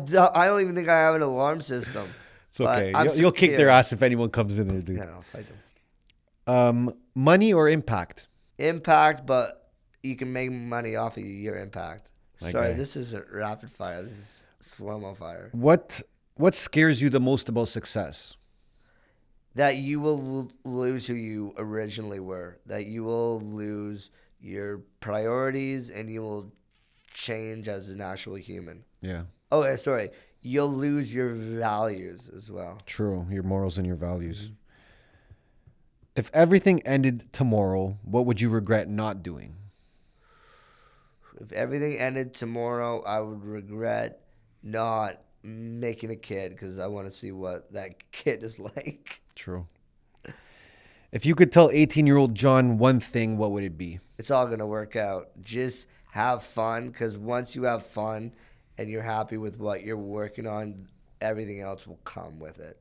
don't even think I have an alarm system. It's okay. You'll kick their ass if anyone comes in there, dude. Yeah, I'll fight them. Money or impact? Impact, but you can make money off of your impact. My Sorry, guy. this isn't rapid fire. This is slow-mo fire. What scares you the most about success? That you will lose who you originally were. That you will lose your priorities and you will change as an actual human. Yeah. Oh, sorry. You'll lose your values as well. True. Your morals and your values. Mm-hmm. If everything ended tomorrow, what would you regret not doing? If everything ended tomorrow, I would regret not making a kid because I want to see what that kid is like. True. If you could tell 18-year-old John one thing, what would it be? It's all going to work out. Just have fun, because once you have fun and you're happy with what you're working on, everything else will come with it.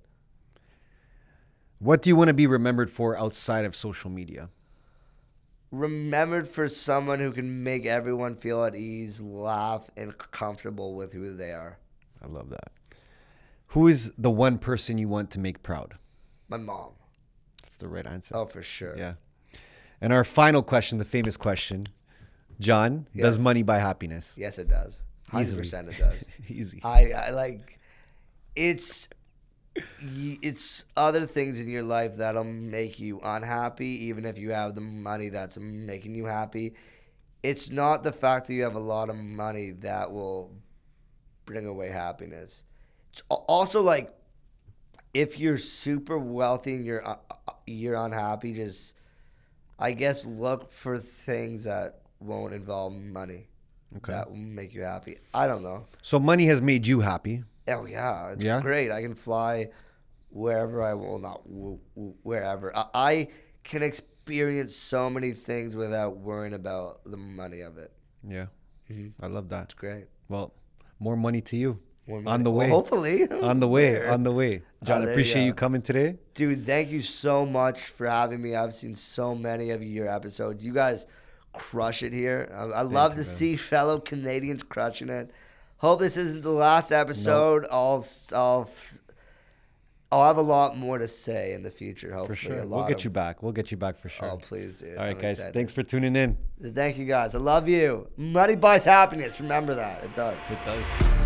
What do you want to be remembered for outside of social media? Remembered for someone who can make everyone feel at ease, laugh, and comfortable with who they are. I love that. Who is the one person you want to make proud? My mom. That's the right answer. Oh, for sure. Yeah. And our final question, the famous question. John, yes. Does money buy happiness? Yes, it does. 100% Easily. It does. Easy. I like it's other things in your life that'll make you unhappy, even if you have the money that's making you happy. It's not the fact that you have a lot of money that will bring away happiness. It's also like if you're super wealthy and you're unhappy, just I guess look for things that won't involve money. Okay. That will make you happy. I don't know. So money has made you happy. Oh, yeah. It's great. I can fly wherever I will, not wherever. I can experience so many things without worrying about the money of it. Yeah. I love that. It's great. Well, more money to you. On the way. Well, hopefully. On the way. John, appreciate you coming today. Dude, thank you so much for having me. I've seen so many of your episodes. You guys crush it here. I love to see fellow Canadians crushing it. Hope this isn't the last episode. Nope. I'll have a lot more to say in the future, hopefully. For sure. We'll get you back. We'll get you back for sure. Oh, please, dude. All right, guys. Excited. Thanks for tuning in. Thank you, guys. I love you. Money buys happiness. Remember that. It does. It does.